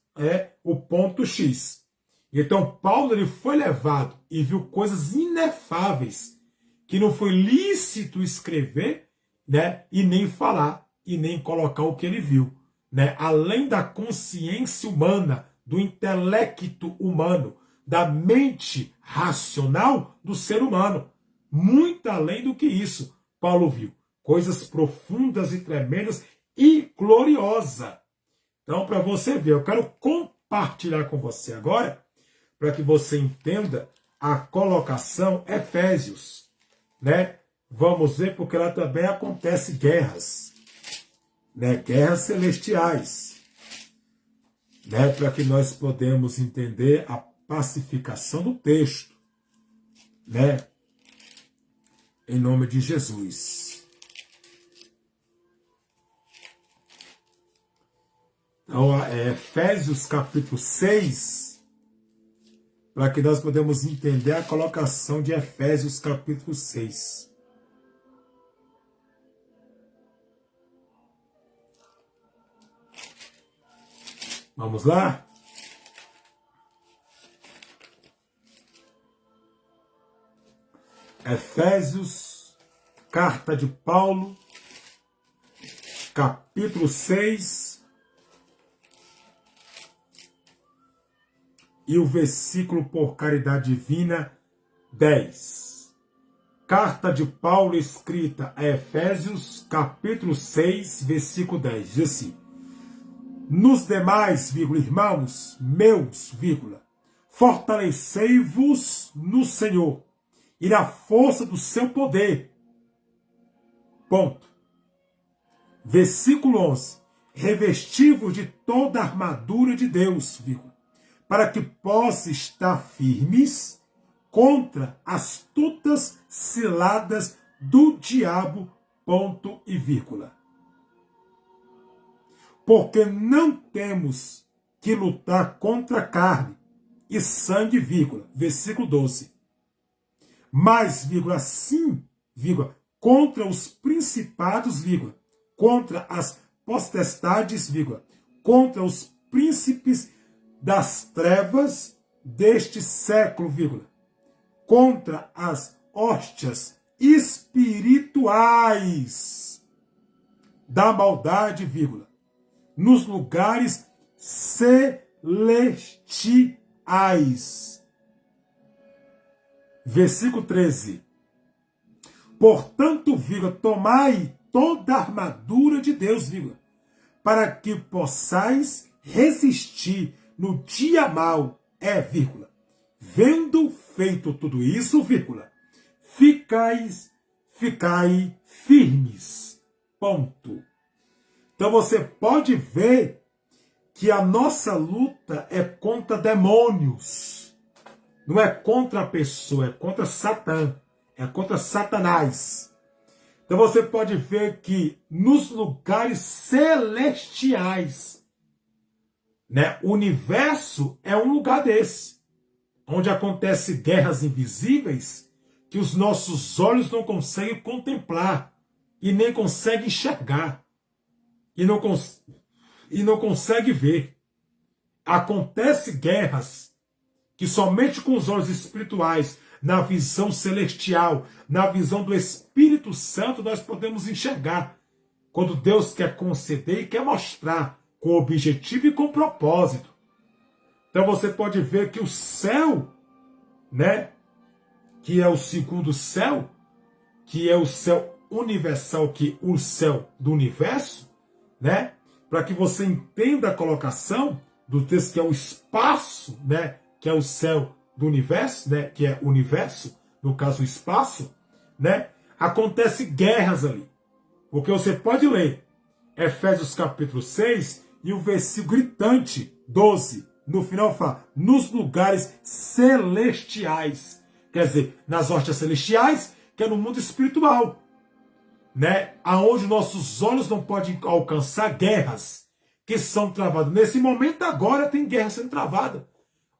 o ponto X. Então, Paulo ele foi levado e viu coisas inefáveis que não foi lícito escrever, né? E nem falar, e nem colocar o que ele viu, né? Além da consciência humana, do intelecto humano, da mente racional do ser humano. Muito além do que isso, Paulo viu coisas profundas e tremendas e gloriosas. Então, para você ver, eu quero compartilhar com você agora, para que você entenda a colocação Efésios, né? Vamos ver, porque lá também acontece guerras, né? Guerras celestiais, né? Para que nós podemos entender a pacificação do texto, né? Em nome de Jesus. Então, Efésios capítulo 6, para que nós podemos entender a colocação de Efésios capítulo 6. Vamos lá? Efésios, carta de Paulo, capítulo 6, e o versículo por caridade divina 10. Carta de Paulo escrita a Efésios, capítulo 6, versículo 10. Diz assim: nos demais, irmãos meus, fortalecei-vos no Senhor e na força do seu poder. Ponto. Versículo 11. Revesti-vos de toda a armadura de Deus, para que possa estar firmes contra as astutas ciladas do diabo, ponto e vírgula. Porque não temos que lutar contra carne e sangue, vírgula. Versículo 12. Mas, sim, contra os principados, contra as potestades, contra os príncipes das trevas deste século, contra as hóstias espirituais da maldade, nos lugares celestiais. Versículo 13. Portanto, tomai toda a armadura de Deus, para que possais resistir no dia mau, vendo feito tudo isso, ficai firmes. Ponto. Então você pode ver que a nossa luta é contra demônios. Não é contra a pessoa, é contra Satã, é contra Satanás. Então você pode ver que nos lugares celestiais, né, o universo é um lugar desse, onde acontecem guerras invisíveis que os nossos olhos não conseguem contemplar e nem conseguem enxergar e não conseguem ver. Acontecem guerras que somente com os olhos espirituais, na visão celestial, na visão do Espírito Santo, nós podemos enxergar. Quando Deus quer conceder e quer mostrar com objetivo e com propósito. Então você pode ver que o céu, né, que é o segundo céu, que é o céu universal, que é o céu do universo, né, para que você entenda a colocação do texto, que é o espaço, né, que é o céu do universo, né, que é o universo, no caso o espaço, né, acontece guerras ali. Porque você pode ler Efésios capítulo 6 e o versículo gritante 12, no final fala, nos lugares celestiais. Quer dizer, nas hóstias celestiais, que é no mundo espiritual. né? Aonde nossos olhos não podem alcançar, guerras que são travadas. Nesse momento agora tem guerra sendo travada.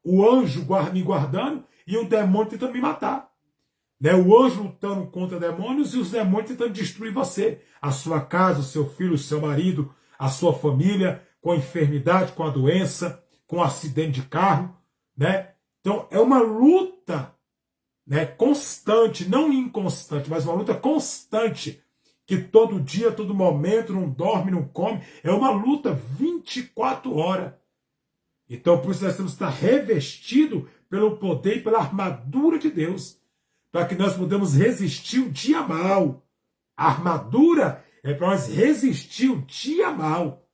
O anjo me guardando e o demônio tentando me matar. Né? O anjo lutando contra demônios e os demônios tentando destruir você. A sua casa, o seu filho, o seu marido, a sua família, com a enfermidade, com a doença, com o acidente de carro. Né? Então é uma luta, né, constante, não inconstante, mas uma luta constante, que todo dia, todo momento, não dorme, não come. É uma luta 24 horas. Então por isso nós temos que estar revestido pelo poder e pela armadura de Deus, para que nós podemos resistir o dia mal. A armadura é para nós resistir o dia mal.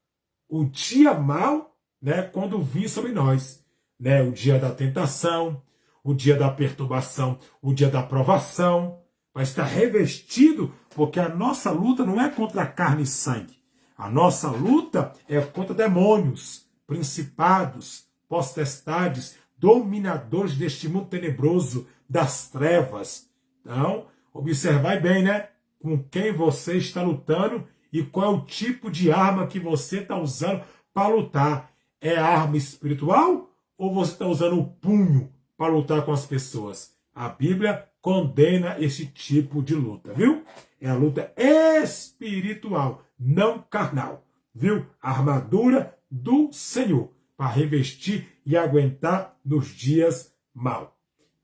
O dia mal, né, quando vir sobre nós. Né, o dia da tentação, o dia da perturbação, o dia da provação. Vai estar revestido, porque a nossa luta não é contra carne e sangue. A nossa luta é contra demônios, principados, potestades, dominadores deste mundo tenebroso, das trevas. Então, observai bem, né? Com quem você está lutando e qual é o tipo de arma que você está usando para lutar. É arma espiritual ou você está usando o punho para lutar com as pessoas? A Bíblia condena esse tipo de luta, viu? É a luta espiritual, não carnal, viu? A armadura do Senhor, para revestir e aguentar nos dias maus.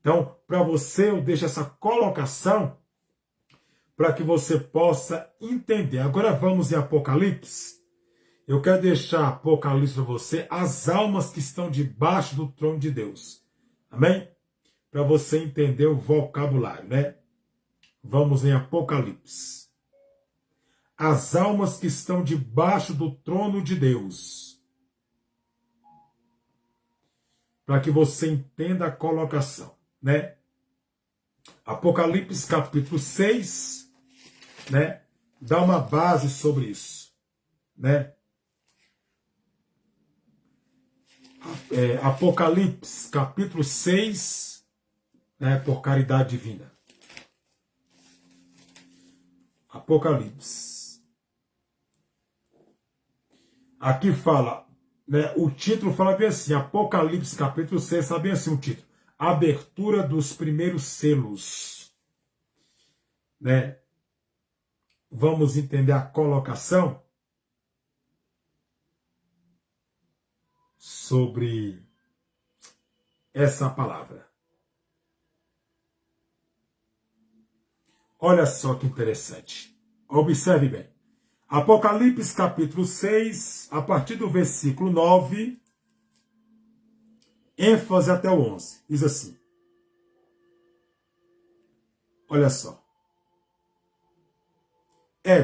Então, para você, eu deixo essa colocação para que você possa entender. Agora vamos em Apocalipse. Eu quero deixar Apocalipse para você, as almas que estão debaixo do trono de Deus. Amém? Para você entender o vocabulário, né? Vamos em Apocalipse. As almas que estão debaixo do trono de Deus. Para que você entenda a colocação, né? Apocalipse capítulo 6, né? Dá uma base sobre isso, né? Apocalipse capítulo 6, né? Por caridade divina. Apocalipse. Aqui fala, né? O título fala bem assim, Apocalipse capítulo 6, sabe bem assim o título. Abertura dos primeiros selos. Né? Vamos entender a colocação sobre essa palavra. Olha só que interessante. Observe bem. Apocalipse capítulo 6, a partir do versículo 9, ênfase até o 11. Diz assim. Olha só.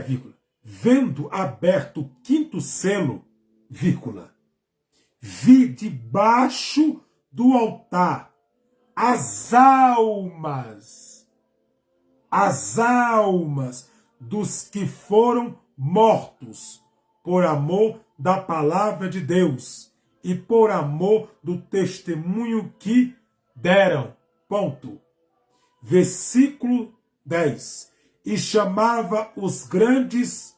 Vírgula. Vendo aberto o quinto selo, vírgula. Vi debaixo do altar as almas dos que foram mortos por amor da palavra de Deus e por amor do testemunho que deram. Ponto. Versículo 10. E chamava os grandes,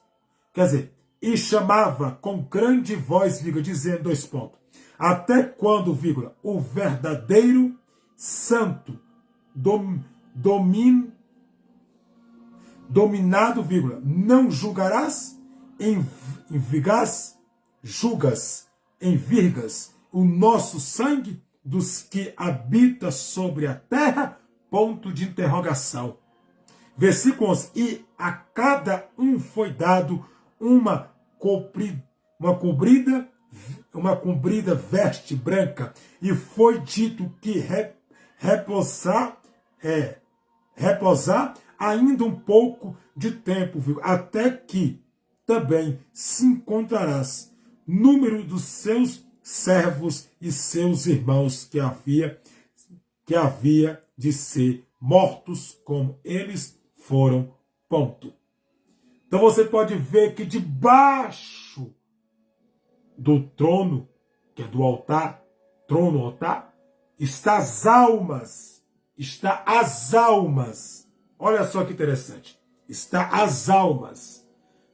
e chamava com grande voz, vírgula, dizendo, dois pontos, até quando, vírgula, o verdadeiro santo dominado, vírgula, não julgarás julgas em virgas o nosso sangue dos que habita sobre a terra, ponto de interrogação. Versículo 11, e a cada um foi dado uma comprida veste branca, e foi dito que repousar ainda um pouco de tempo, viu? Até que também se encontrarás número dos seus servos e seus irmãos que havia de ser mortos como eles foram. Ponto. Então você pode ver que debaixo do trono, que é do altar, trono, altar, está as almas. Olha só que interessante. Está as almas.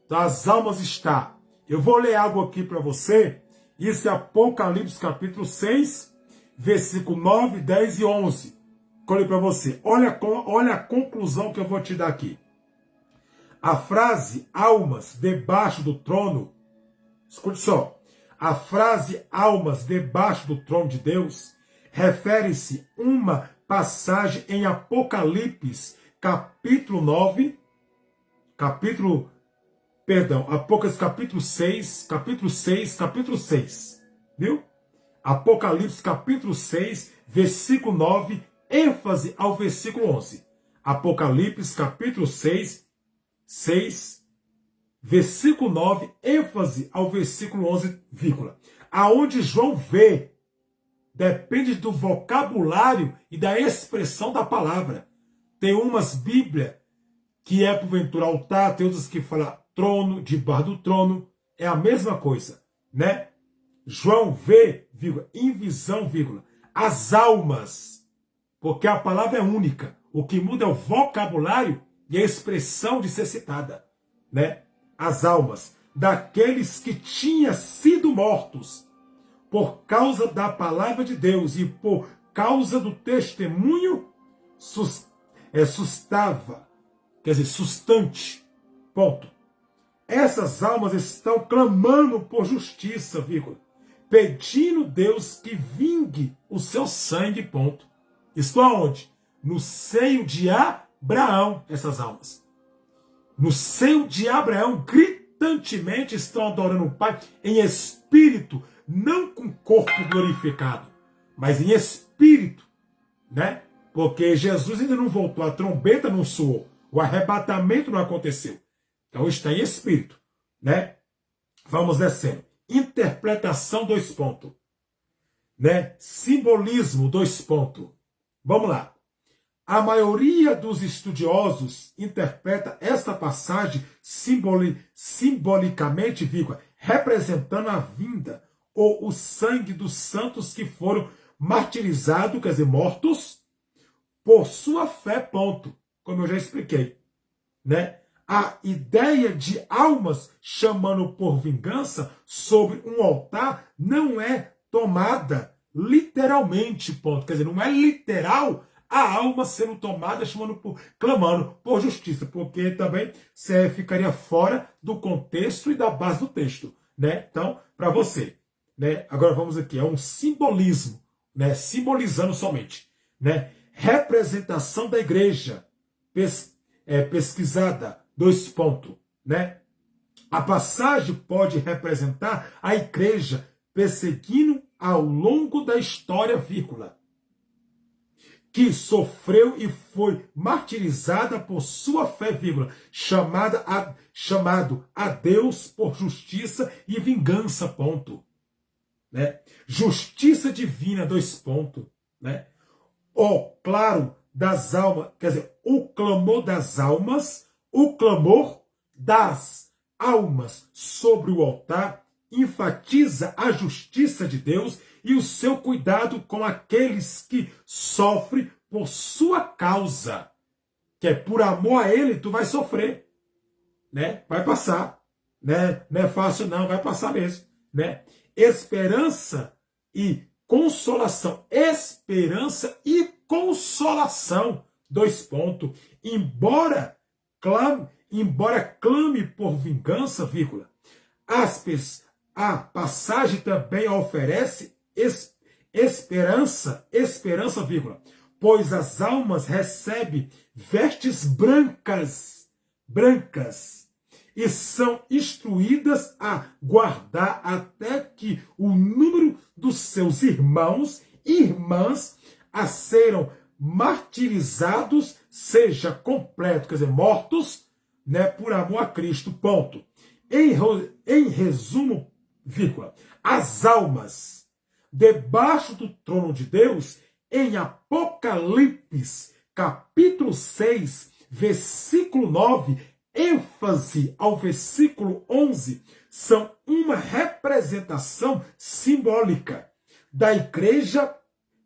Então, as almas está. Eu vou ler algo aqui para você. Isso é Apocalipse capítulo 6, versículo 9, 10 e 11. Olha para você. Olha a conclusão que eu vou te dar aqui. A frase almas debaixo do trono, escute só. A frase almas debaixo do trono de Deus refere-se a uma passagem em Apocalipse, capítulo 9, Apocalipse capítulo 6, viu? Apocalipse capítulo 6, versículo 9, ênfase ao versículo 11. Apocalipse capítulo 6, versículo 9, ênfase ao versículo 11, vírgula. Aonde João vê, depende do vocabulário e da expressão da palavra. Tem umas Bíblias que é porventura altar, tem outras que falam trono, debaixo do trono, é a mesma coisa, né? João vê, vírgula, em visão, vírgula, as almas, porque a palavra é única. O que muda é o vocabulário e a expressão de ser citada, né? As almas daqueles que tinham sido mortos por causa da palavra de Deus e por causa do testemunho sustante. Ponto. Essas almas estão clamando por justiça, vírgula, pedindo Deus que vingue o seu sangue, ponto. Estão aonde? No seio de Abraão, essas almas. No seio de Abraão, gritantemente estão adorando o Pai em espírito, não com corpo glorificado, mas em espírito, né? Porque Jesus ainda não voltou, a trombeta não soou, o arrebatamento não aconteceu. Então está em espírito, né? Vamos descendo. Interpretação, 2 pontos. Né? Simbolismo, 2 pontos. Vamos lá. A maioria dos estudiosos interpreta esta passagem simbolicamente, vírgula, representando a vinda ou o sangue dos santos que foram martirizados, quer dizer, mortos, por sua fé, ponto. Como eu já expliquei, né? A ideia de almas chamando por vingança sobre um altar não é tomada literalmente, ponto. Quer dizer, não é literal a alma sendo tomada clamando por justiça, porque também você ficaria fora do contexto e da base do texto, né? Então, para você, né? Agora vamos aqui, é um simbolismo, né? Simbolizando somente, né? Representação da igreja pesquisada, 2 pontos, né? A passagem pode representar a igreja perseguindo ao longo da história, vírgula, que sofreu e foi martirizada por sua fé, vírgula, chamado a Deus por justiça e vingança, ponto, né? Justiça divina, 2 pontos, né? Claro das almas, quer dizer, o clamor das almas sobre o altar enfatiza a justiça de Deus e o seu cuidado com aqueles que sofrem por sua causa. Que é por amor a ele, tu vai sofrer, né? Vai passar, né? Não é fácil não, vai passar mesmo, né? Esperança e consolação. Esperança e consolação. 2 pontos. Embora clame por vingança, vírgula, a passagem também oferece esperança, vírgula, pois as almas recebem vestes brancas, e são instruídas a guardar até que o número dos seus irmãos e irmãs a serem martirizados seja completo, quer dizer, mortos, né, por amor a Cristo, ponto. Em resumo, vírgula, as almas debaixo do trono de Deus, em Apocalipse, capítulo 6, versículo 9, ênfase ao versículo 11, são uma representação simbólica da igreja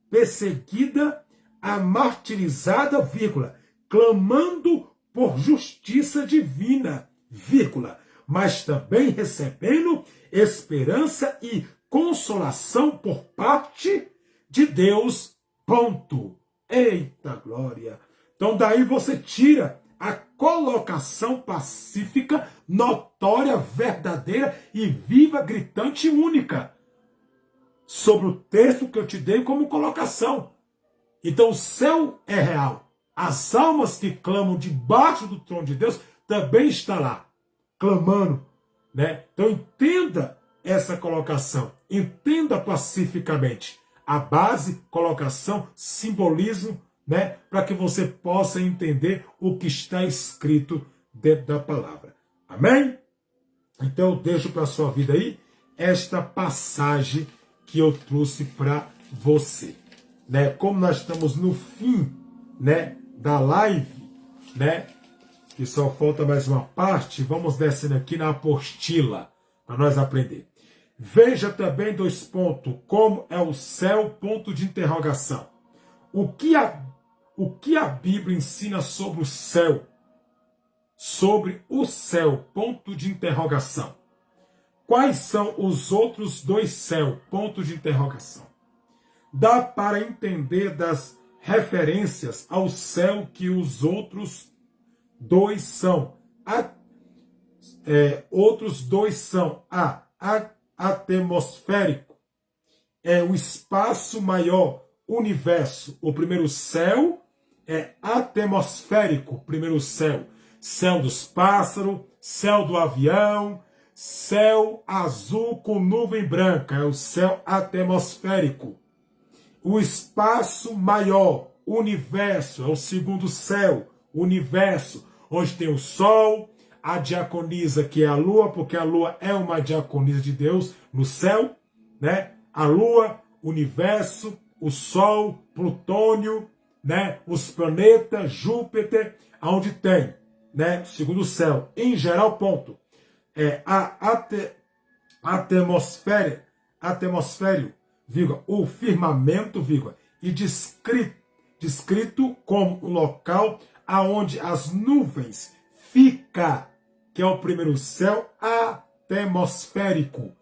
perseguida, a martirizada, vírgula, clamando por justiça divina, vírgula, mas também recebendo esperança e consolação por parte de Deus, ponto. Eita glória! Então daí você tira a colocação pacífica, notória, verdadeira e viva, gritante e única sobre o texto que eu te dei como colocação. Então o céu é real. As almas que clamam debaixo do trono de Deus também está lá, clamando, né? Então entenda essa colocação, entenda pacificamente a base, colocação, simbolismo, né? Para que você possa entender o que está escrito dentro da palavra. Amém? Então eu deixo para a sua vida aí esta passagem que eu trouxe para você, né? Como nós estamos no fim, né, da live, né, que só falta mais uma parte, vamos descendo aqui na apostila para nós aprender. Veja também, dois pontos, como é o céu, ponto de interrogação. O que a Bíblia ensina sobre o céu? Sobre o céu, ponto de interrogação. Quais são os outros dois céus? Ponto de interrogação. Dá para entender das referências ao céu que os outros dois são. Outros dois são atmosférico, é o espaço maior, universo. O primeiro céu é atmosférico, primeiro céu. Céu dos pássaros, céu do avião, céu azul com nuvem branca, é o céu atmosférico. O espaço maior, universo, é o segundo céu, universo, onde tem o sol, a diaconisa, que é a lua, porque a lua é uma diaconisa de Deus no céu, né? A lua, universo, o sol, Plutônio, né? Os planetas, Júpiter, onde tem, né? Segundo céu, em geral, ponto. Atmosfério, vírgula, o firmamento, vírgula, e descrito como o local aonde as nuvens fica, que é o primeiro céu atmosférico,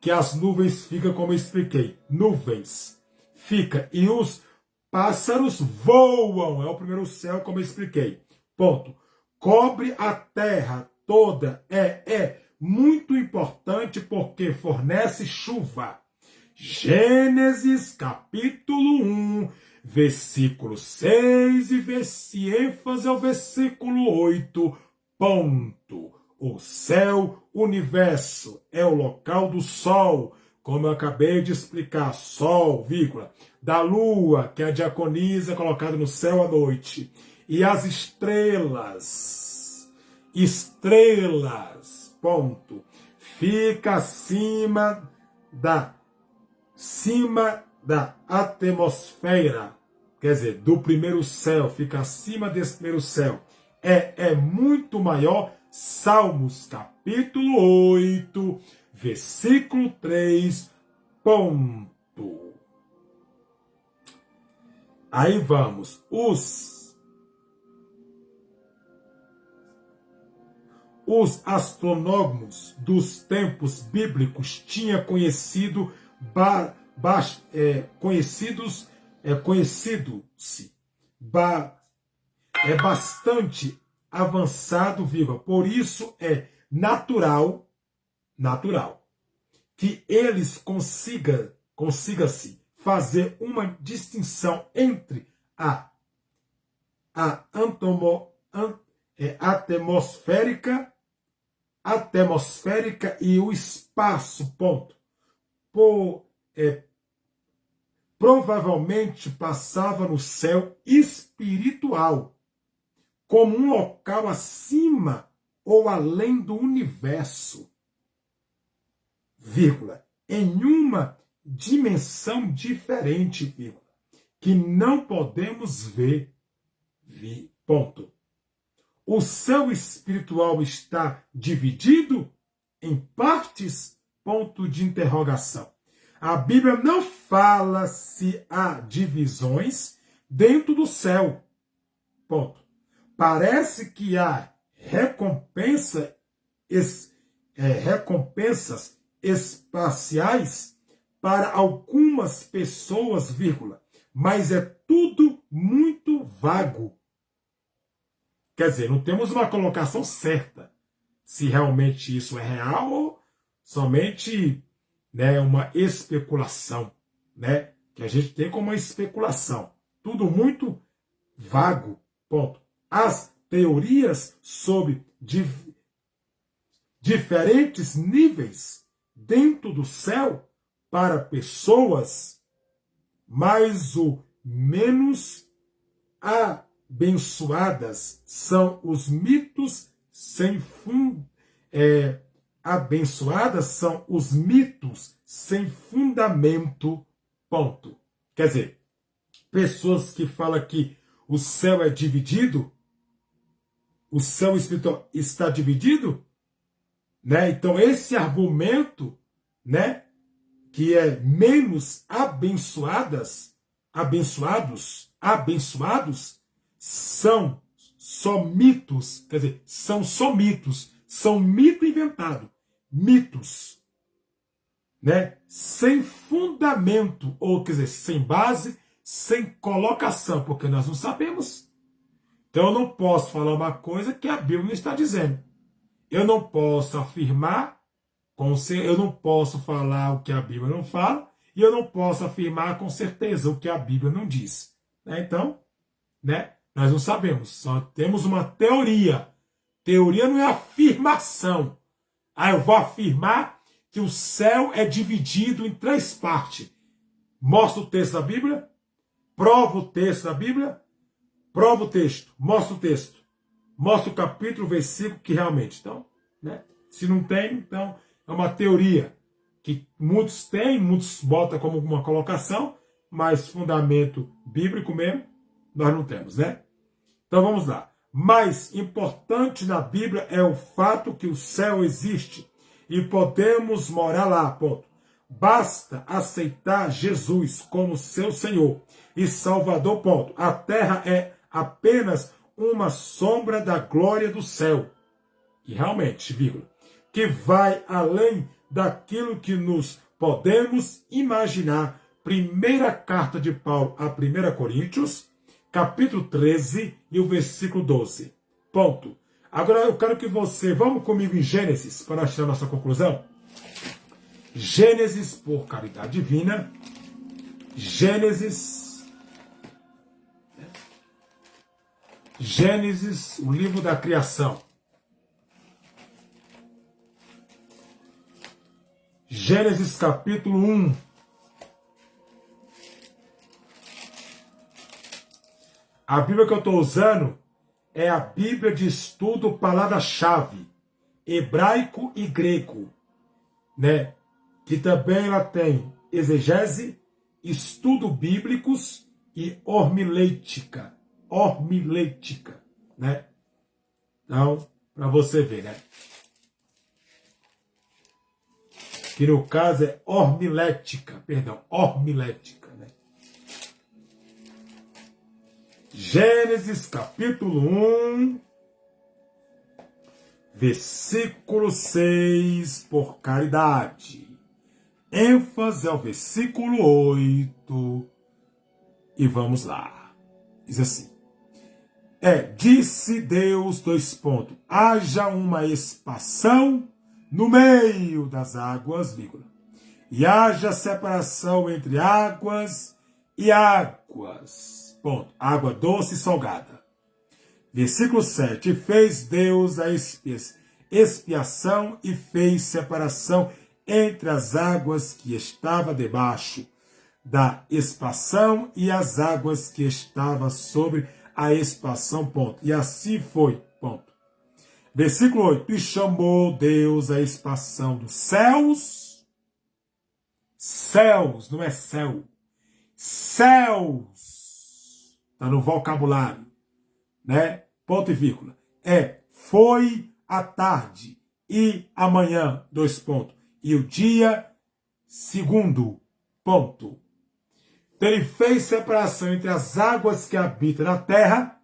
que as nuvens ficam, como eu expliquei, nuvens fica, e os pássaros voam, é o primeiro céu, como eu expliquei, ponto. Cobre a terra toda, é muito importante porque fornece chuva. Gênesis capítulo 1, versículo 6 e ênfase ao versículo 8, ponto. O céu, universo, é o local do sol, como eu acabei de explicar, sol, vírgula, da lua, que é a diaconisa colocada no céu à noite, e as estrelas, ponto, fica acima da atmosfera, quer dizer, do primeiro céu, fica acima desse primeiro céu, é muito maior. Salmos capítulo 8, versículo 3, ponto. Aí vamos, os astrônomos dos tempos bíblicos tinham bastante avançado, vírgula. Por isso é natural que eles consiga-se fazer uma distinção entre a atmosférica e o espaço, ponto. Provavelmente passava no céu espiritual, como um local acima ou além do universo, vírgula, em uma dimensão diferente, vírgula, que não podemos ver, ponto. O céu espiritual está dividido em partes, ponto de interrogação. A Bíblia não fala se há divisões dentro do céu, ponto. parece que há recompensas espaciais para algumas pessoas, vírgula, mas é tudo muito vago. Quer dizer, não temos uma colocação certa se realmente isso é real ou somente, né, uma especulação, né, que a gente tem como uma especulação. Tudo muito vago, ponto. As teorias sobre diferentes níveis dentro do céu para pessoas mais ou menos abençoadas são os mitos sem abençoadas são os mitos sem fundamento, ponto. Quer dizer, pessoas que falam que o céu é dividido, o céu espiritual está dividido, né? Então esse argumento, né, que é menos abençoados, são só mitos, quer dizer, são só mitos, são mito inventado, mitos, né? Sem fundamento, ou quer dizer, sem base, sem colocação, porque nós não sabemos. Então eu não posso falar uma coisa que a Bíblia não está dizendo. Eu não posso afirmar, eu não posso falar o que a Bíblia não fala, e eu não posso afirmar com certeza o que a Bíblia não diz. Então, né, nós não sabemos, só temos uma teoria. Teoria não é afirmação. Eu vou afirmar que o céu é dividido em 3 partes. Mostra o texto da Bíblia, prova o texto da Bíblia, prova o texto, mostra o texto, mostra o capítulo, o versículo que realmente. Então, né, se não tem, então é uma teoria que muitos têm, muitos botam como uma colocação, mas fundamento bíblico mesmo, nós não temos, né? Então vamos lá. Mais importante na Bíblia é o fato que o céu existe e podemos morar lá, ponto. Basta aceitar Jesus como seu Senhor e Salvador, ponto. A terra é apenas uma sombra da glória do céu. E realmente, vírgula, que vai além daquilo que nos podemos imaginar. Primeira carta de Paulo a 1 Coríntios, capítulo 13 e o versículo 12. Ponto. Agora eu quero que você, vamos comigo em Gênesis, para nós tirar a nossa conclusão. Gênesis, por caridade divina. Gênesis, o livro da criação. Gênesis capítulo 1. A Bíblia que eu estou usando é a Bíblia de estudo palavra-chave, hebraico e grego, né? Que também ela tem exegese, estudo bíblicos e homilética, né? Então, para você ver, né? Que no caso é homilética, né? Gênesis capítulo 1, versículo 6, por caridade. ênfase ao versículo 8. E vamos lá. Diz assim. Disse Deus, : haja uma expansão no meio das águas, vírgula, e haja separação entre águas e águas. Ponto. Água doce e salgada. Versículo 7. Fez Deus a expiação e fez separação entre as águas que estava debaixo da expansão e as águas que estavam sobre a expansão, ponto. E assim foi, ponto. Versículo 8. E chamou Deus a expansão dos céus. Céus, não é céu. Céus. Está no vocabulário, né? Ponto e vírgula. Foi a tarde e amanhã, : e o dia segundo, ponto. Ele fez separação entre as águas que habitam na terra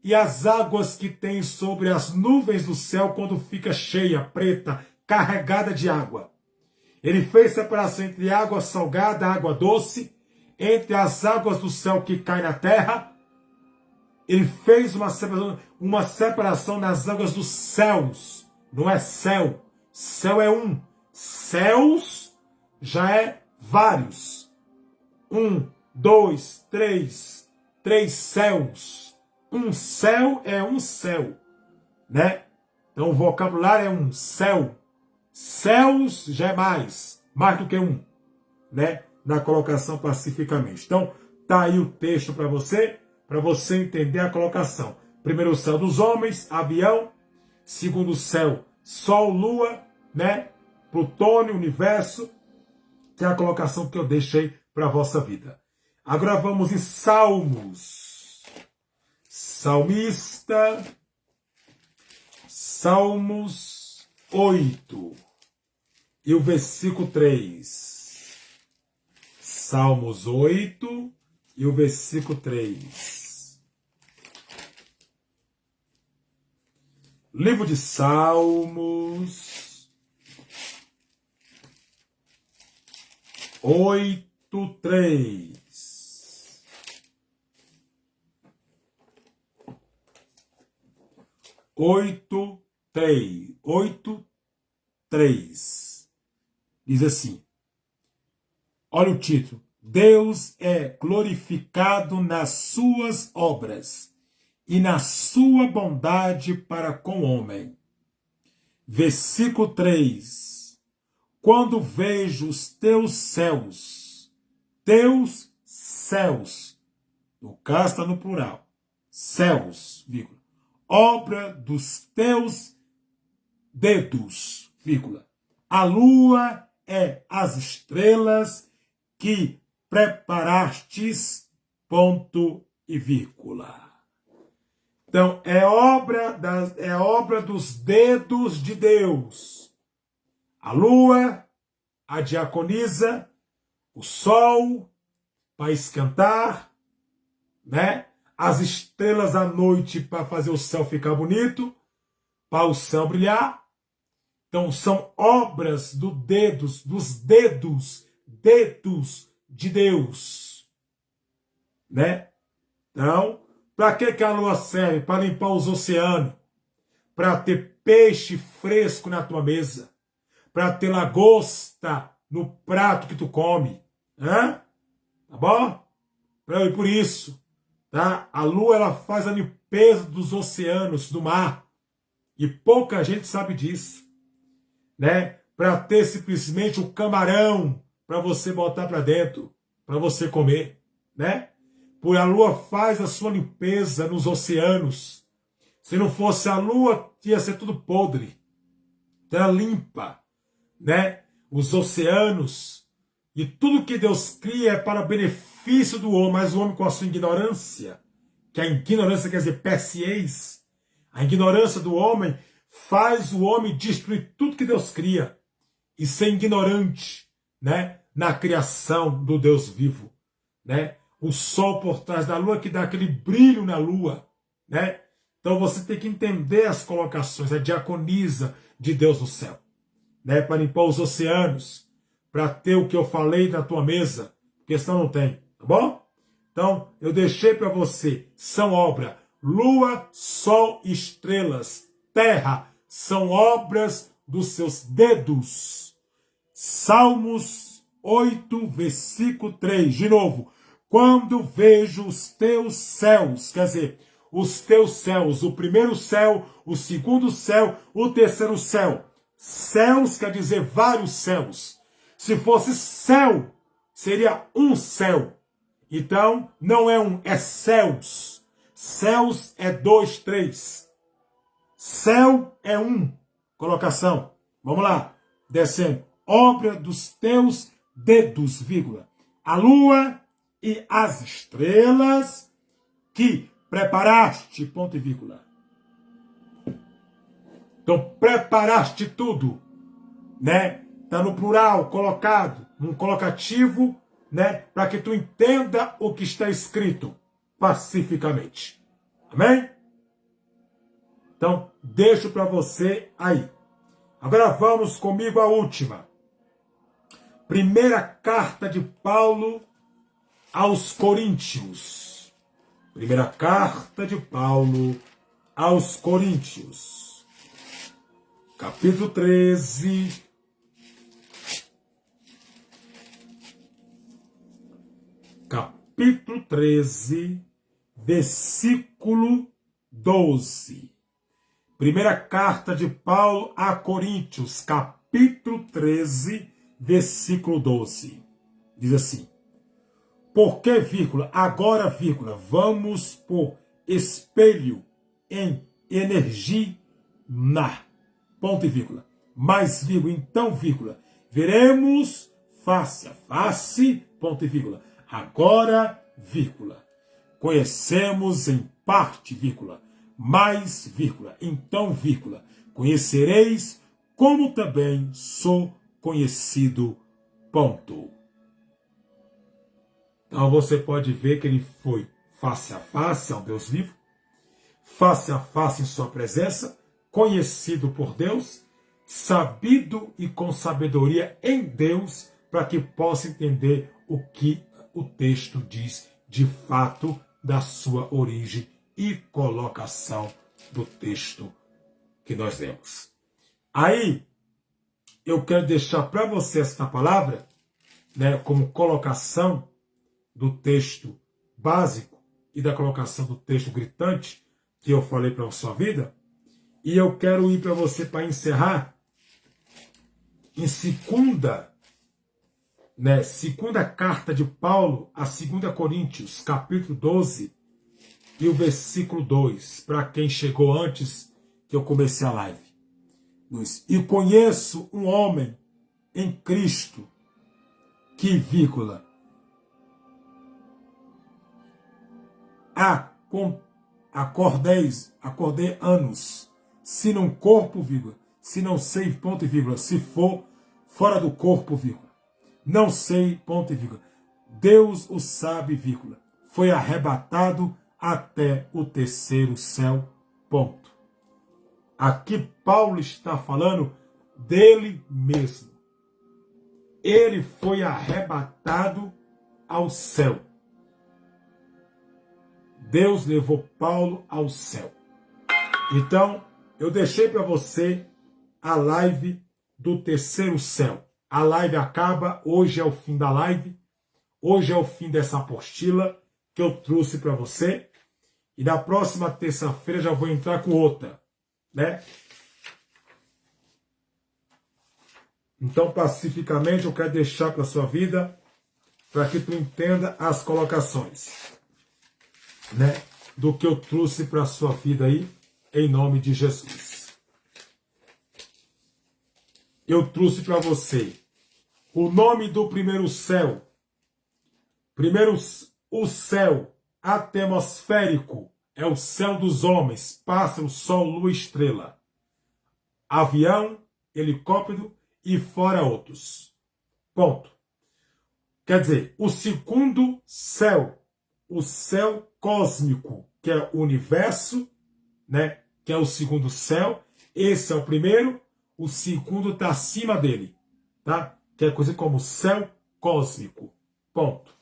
e as águas que tem sobre as nuvens do céu quando fica cheia, preta, carregada de água. Ele fez separação entre água salgada e água doce, entre as águas do céu que caem na terra. Ele fez uma separação nas águas dos céus. Não é céu. Céu é um. Céus já é vários. 1, 2, 3. 3 céus. Um céu é um céu. Né? Então o vocabulário é um céu. Céus já é mais do que um. Né? Na colocação pacificamente. Então, tá aí o texto para você entender a colocação. Primeiro o céu dos homens, avião. Segundo o céu, sol, lua, né? Plutônio, universo, que é a colocação que eu deixei para a vossa vida. Agora vamos em Salmos. Salmista, Salmos 8 e o versículo 3. Salmos 8 e o versículo 3. Livro de Salmos 8, 3. 8, 3. Diz assim. Olha o título. Deus é glorificado nas suas obras e na sua bondade para com o homem. Versículo 3. Quando vejo os teus céus, no caso está no plural, céus, vírgula, obra dos teus dedos, vírgula. A lua é as estrelas que preparastes, ponto e vírgula. Então, é obra dos dedos de Deus. A lua, a diaconisa, o sol, para esquentar, né? As estrelas à noite para fazer o céu ficar bonito, para o céu brilhar. Então, são obras dos dedos de Deus. Né? Então, para que a lua serve? Para limpar os oceanos, para ter peixe fresco na tua mesa, para ter lagosta no prato que tu come. Tá bom? E por isso, tá? A lua ela faz a limpeza dos oceanos, do mar. E pouca gente sabe disso. Né? Para ter simplesmente o camarão para você botar para dentro, para você comer. Né? Por a lua faz a sua limpeza nos oceanos. Se não fosse a lua, ia ser tudo podre. Então ela limpa, né? Os oceanos. E tudo que Deus cria é para benefício do homem, mas o homem com a sua ignorância, que a ignorância quer dizer perciês, a ignorância do homem faz o homem destruir tudo que Deus cria e ser ignorante, né? Na criação do Deus vivo, né? O sol por trás da lua que dá aquele brilho na lua, né? Então você tem que entender as colocações, a diaconisa de Deus no céu, né? Para limpar os oceanos, para ter o que eu falei na tua mesa, porque senão não tem, tá bom? Então eu deixei para você, são obra, lua, sol, estrelas, terra, são obras dos seus dedos. Salmos 8, versículo 3, de novo. Quando vejo os teus céus, quer dizer, os teus céus, o primeiro céu, o segundo céu, o terceiro céu. Céus quer dizer vários céus. Se fosse céu, seria um céu. Então, não é um, é céus. Céus é 2, 3. Céu é um. Colocação. Vamos lá. Descendo. Obra dos teus dedos, vírgula. A lua e as estrelas que preparaste, ponto e vírgula. Então, preparaste tudo, né? Está no plural, colocado, num colocativo, né? Para que tu entenda o que está escrito pacificamente. Amém? Então, deixo para você aí. Agora vamos comigo à última. Primeira carta de Paulo aos Coríntios. Primeira carta de Paulo aos Coríntios. Capítulo 13. Capítulo 13, versículo 12. Primeira carta de Paulo a Coríntios, capítulo 13, versículo 12. Diz assim: porque, vírgula, agora, vírgula, vamos por espelho em energia na, ponto e vírgula, mais, vírgula, então, vírgula, veremos face a face, ponto e vírgula, agora, vírgula, conhecemos em parte, vírgula, mais, vírgula, então, vírgula, conhecereis como também sou conhecido, ponto. Então você pode ver que ele foi face a face ao Deus vivo, face a face em sua presença, conhecido por Deus, sabido e com sabedoria em Deus, para que possa entender o que o texto diz de fato da sua origem e colocação do texto que nós lemos. Aí, eu quero deixar para você esta palavra, né, como colocação do texto básico e da colocação do texto gritante que eu falei para a sua vida. E eu quero ir para você para encerrar em segunda carta de Paulo a 2 Coríntios, capítulo 12 e o versículo 2, para quem chegou antes que eu comecei a live. E conheço um homem em Cristo que, vírgula, acordei anos, se num corpo, vírgula, se não sei, ponto e vírgula, se for fora do corpo, vírgula, não sei, ponto e vírgula, Deus o sabe, vírgula, foi arrebatado até o terceiro céu, ponto. Aqui Paulo está falando dele mesmo. Ele foi arrebatado ao céu. Deus levou Paulo ao céu. Então, eu deixei para você a live do terceiro céu. A live acaba, hoje é o fim da live. Hoje é o fim dessa apostila que eu trouxe para você. E na próxima terça-feira já vou entrar com outra, né? Então, pacificamente, eu quero deixar para a sua vida, para que tu entenda as colocações, né, do que eu trouxe para a sua vida aí, em nome de Jesus. Eu trouxe para você o nome do primeiro céu. Primeiro, o céu atmosférico é o céu dos homens, pássaro, sol, lua, estrela, avião, helicóptero e fora outros. Ponto. Quer dizer, o segundo céu, o céu cósmico, que é o universo, né, que é o segundo céu. Esse é o primeiro, o segundo está acima dele, tá? Que é coisa como céu cósmico. Ponto.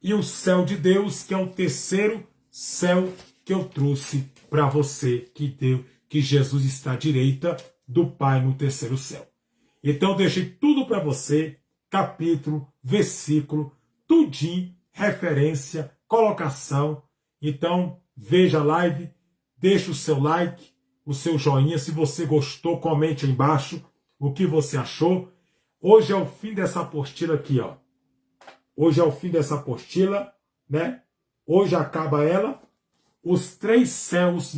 E o céu de Deus, que é o terceiro céu que eu trouxe para você, que Jesus está à direita do Pai no terceiro céu. Então eu deixei tudo para você, capítulo, versículo, tudinho, referência, colocação. Então veja a live, deixa o seu like, o seu joinha. Se você gostou, comente aí embaixo o que você achou. Hoje é o fim dessa apostila aqui, ó. Hoje é o fim dessa apostila, né? Hoje acaba ela. Os três céus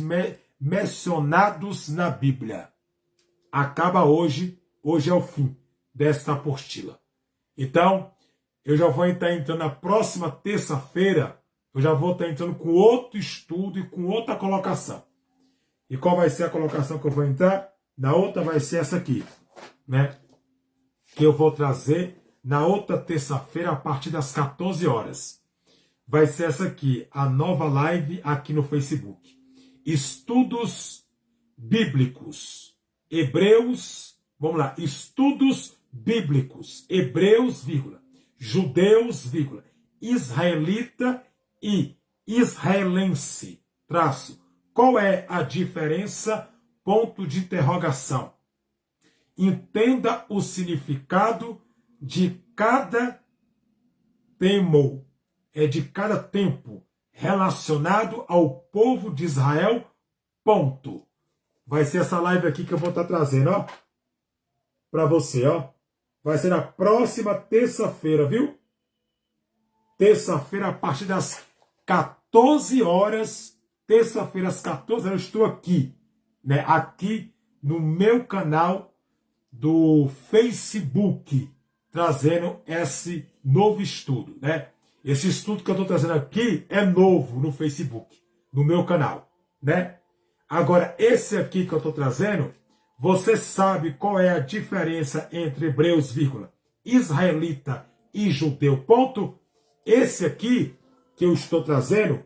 mencionados na Bíblia. Acaba hoje. Hoje é o fim desta apostila. Então, eu já vou estar entrando na próxima terça-feira. Eu já vou estar entrando com outro estudo e com outra colocação. E qual vai ser a colocação que eu vou entrar? Na outra vai ser essa aqui, né? Que eu vou trazer na outra terça-feira, a partir das 14 horas. Vai ser essa aqui, a nova live aqui no Facebook. Estudos bíblicos. Hebreus, vamos lá, estudos bíblicos. Hebreus, vírgula, judeus, vírgula, israelita e israelense, traço. Qual é a diferença? Ponto de interrogação. Entenda o significado de cada termo, de cada tempo relacionado ao povo de Israel, ponto. Vai ser essa live aqui que eu vou estar trazendo, ó, para você, ó. Vai ser na próxima terça-feira, viu? Terça-feira, a partir das 14 horas, terça-feira às 14 horas, eu estou aqui, né? Aqui no meu canal do Facebook, trazendo esse novo estudo, né? Esse estudo que eu estou trazendo aqui é novo no Facebook, no meu canal, né? Agora, esse aqui que eu estou trazendo, você sabe qual é a diferença entre hebreus, vírgula, israelita e judeu, ponto? Esse aqui que eu estou trazendo,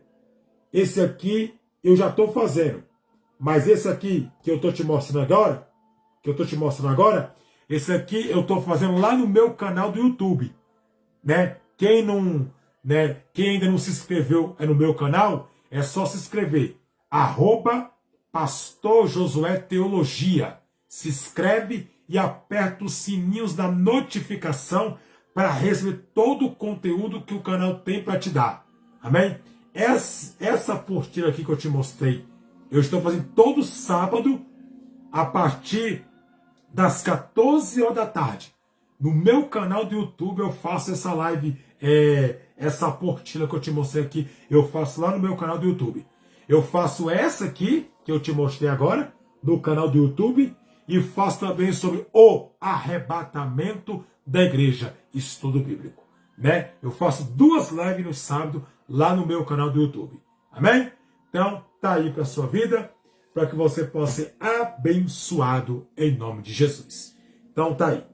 esse aqui eu já estou fazendo. Mas esse aqui que eu estou te mostrando agora, esse aqui eu estou fazendo lá no meu canal do YouTube, né? Quem ainda não se inscreveu no meu canal, é só se inscrever. @Pastor Josué Teologia. Se inscreve e aperta os sininhos da notificação para receber todo o conteúdo que o canal tem para te dar. Amém? Essa apostila aqui que eu te mostrei, eu estou fazendo todo sábado, a partir das 14 horas da tarde. No meu canal do YouTube eu faço essa live, essa apostila que eu te mostrei aqui, eu faço lá no meu canal do YouTube. Eu faço essa aqui, que eu te mostrei agora, no canal do YouTube, e faço também sobre o arrebatamento da igreja, estudo bíblico, né? Eu faço 2 lives no sábado, lá no meu canal do YouTube. Amém? Então, tá aí para a sua vida, para que você possa ser abençoado em nome de Jesus. Então, tá aí.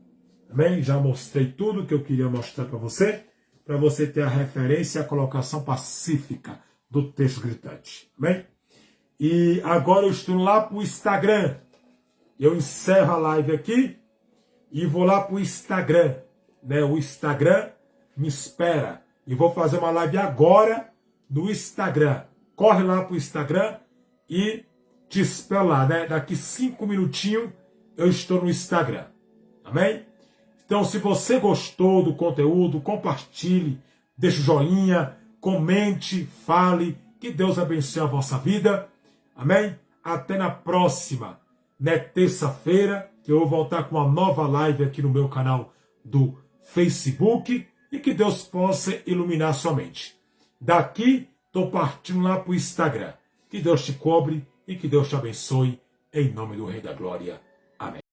Amém? Já mostrei tudo que eu queria mostrar para você ter a referência e a colocação pacífica do texto gritante. Amém? E agora eu estou lá para o Instagram. Eu encerro a live aqui e vou lá para o Instagram, né? O Instagram me espera. E vou fazer uma live agora no Instagram. Corre lá para o Instagram e te espero lá, né? Daqui 5 minutinhos eu estou no Instagram. Amém? Então, se você gostou do conteúdo, compartilhe, deixe o joinha, comente, fale. Que Deus abençoe a vossa vida. Amém? Até na próxima, né, terça-feira, que eu vou voltar com uma nova live aqui no meu canal do Facebook. E que Deus possa iluminar sua mente. Daqui, estou partindo lá para o Instagram. Que Deus te cobre e que Deus te abençoe, em nome do Rei da Glória. Amém.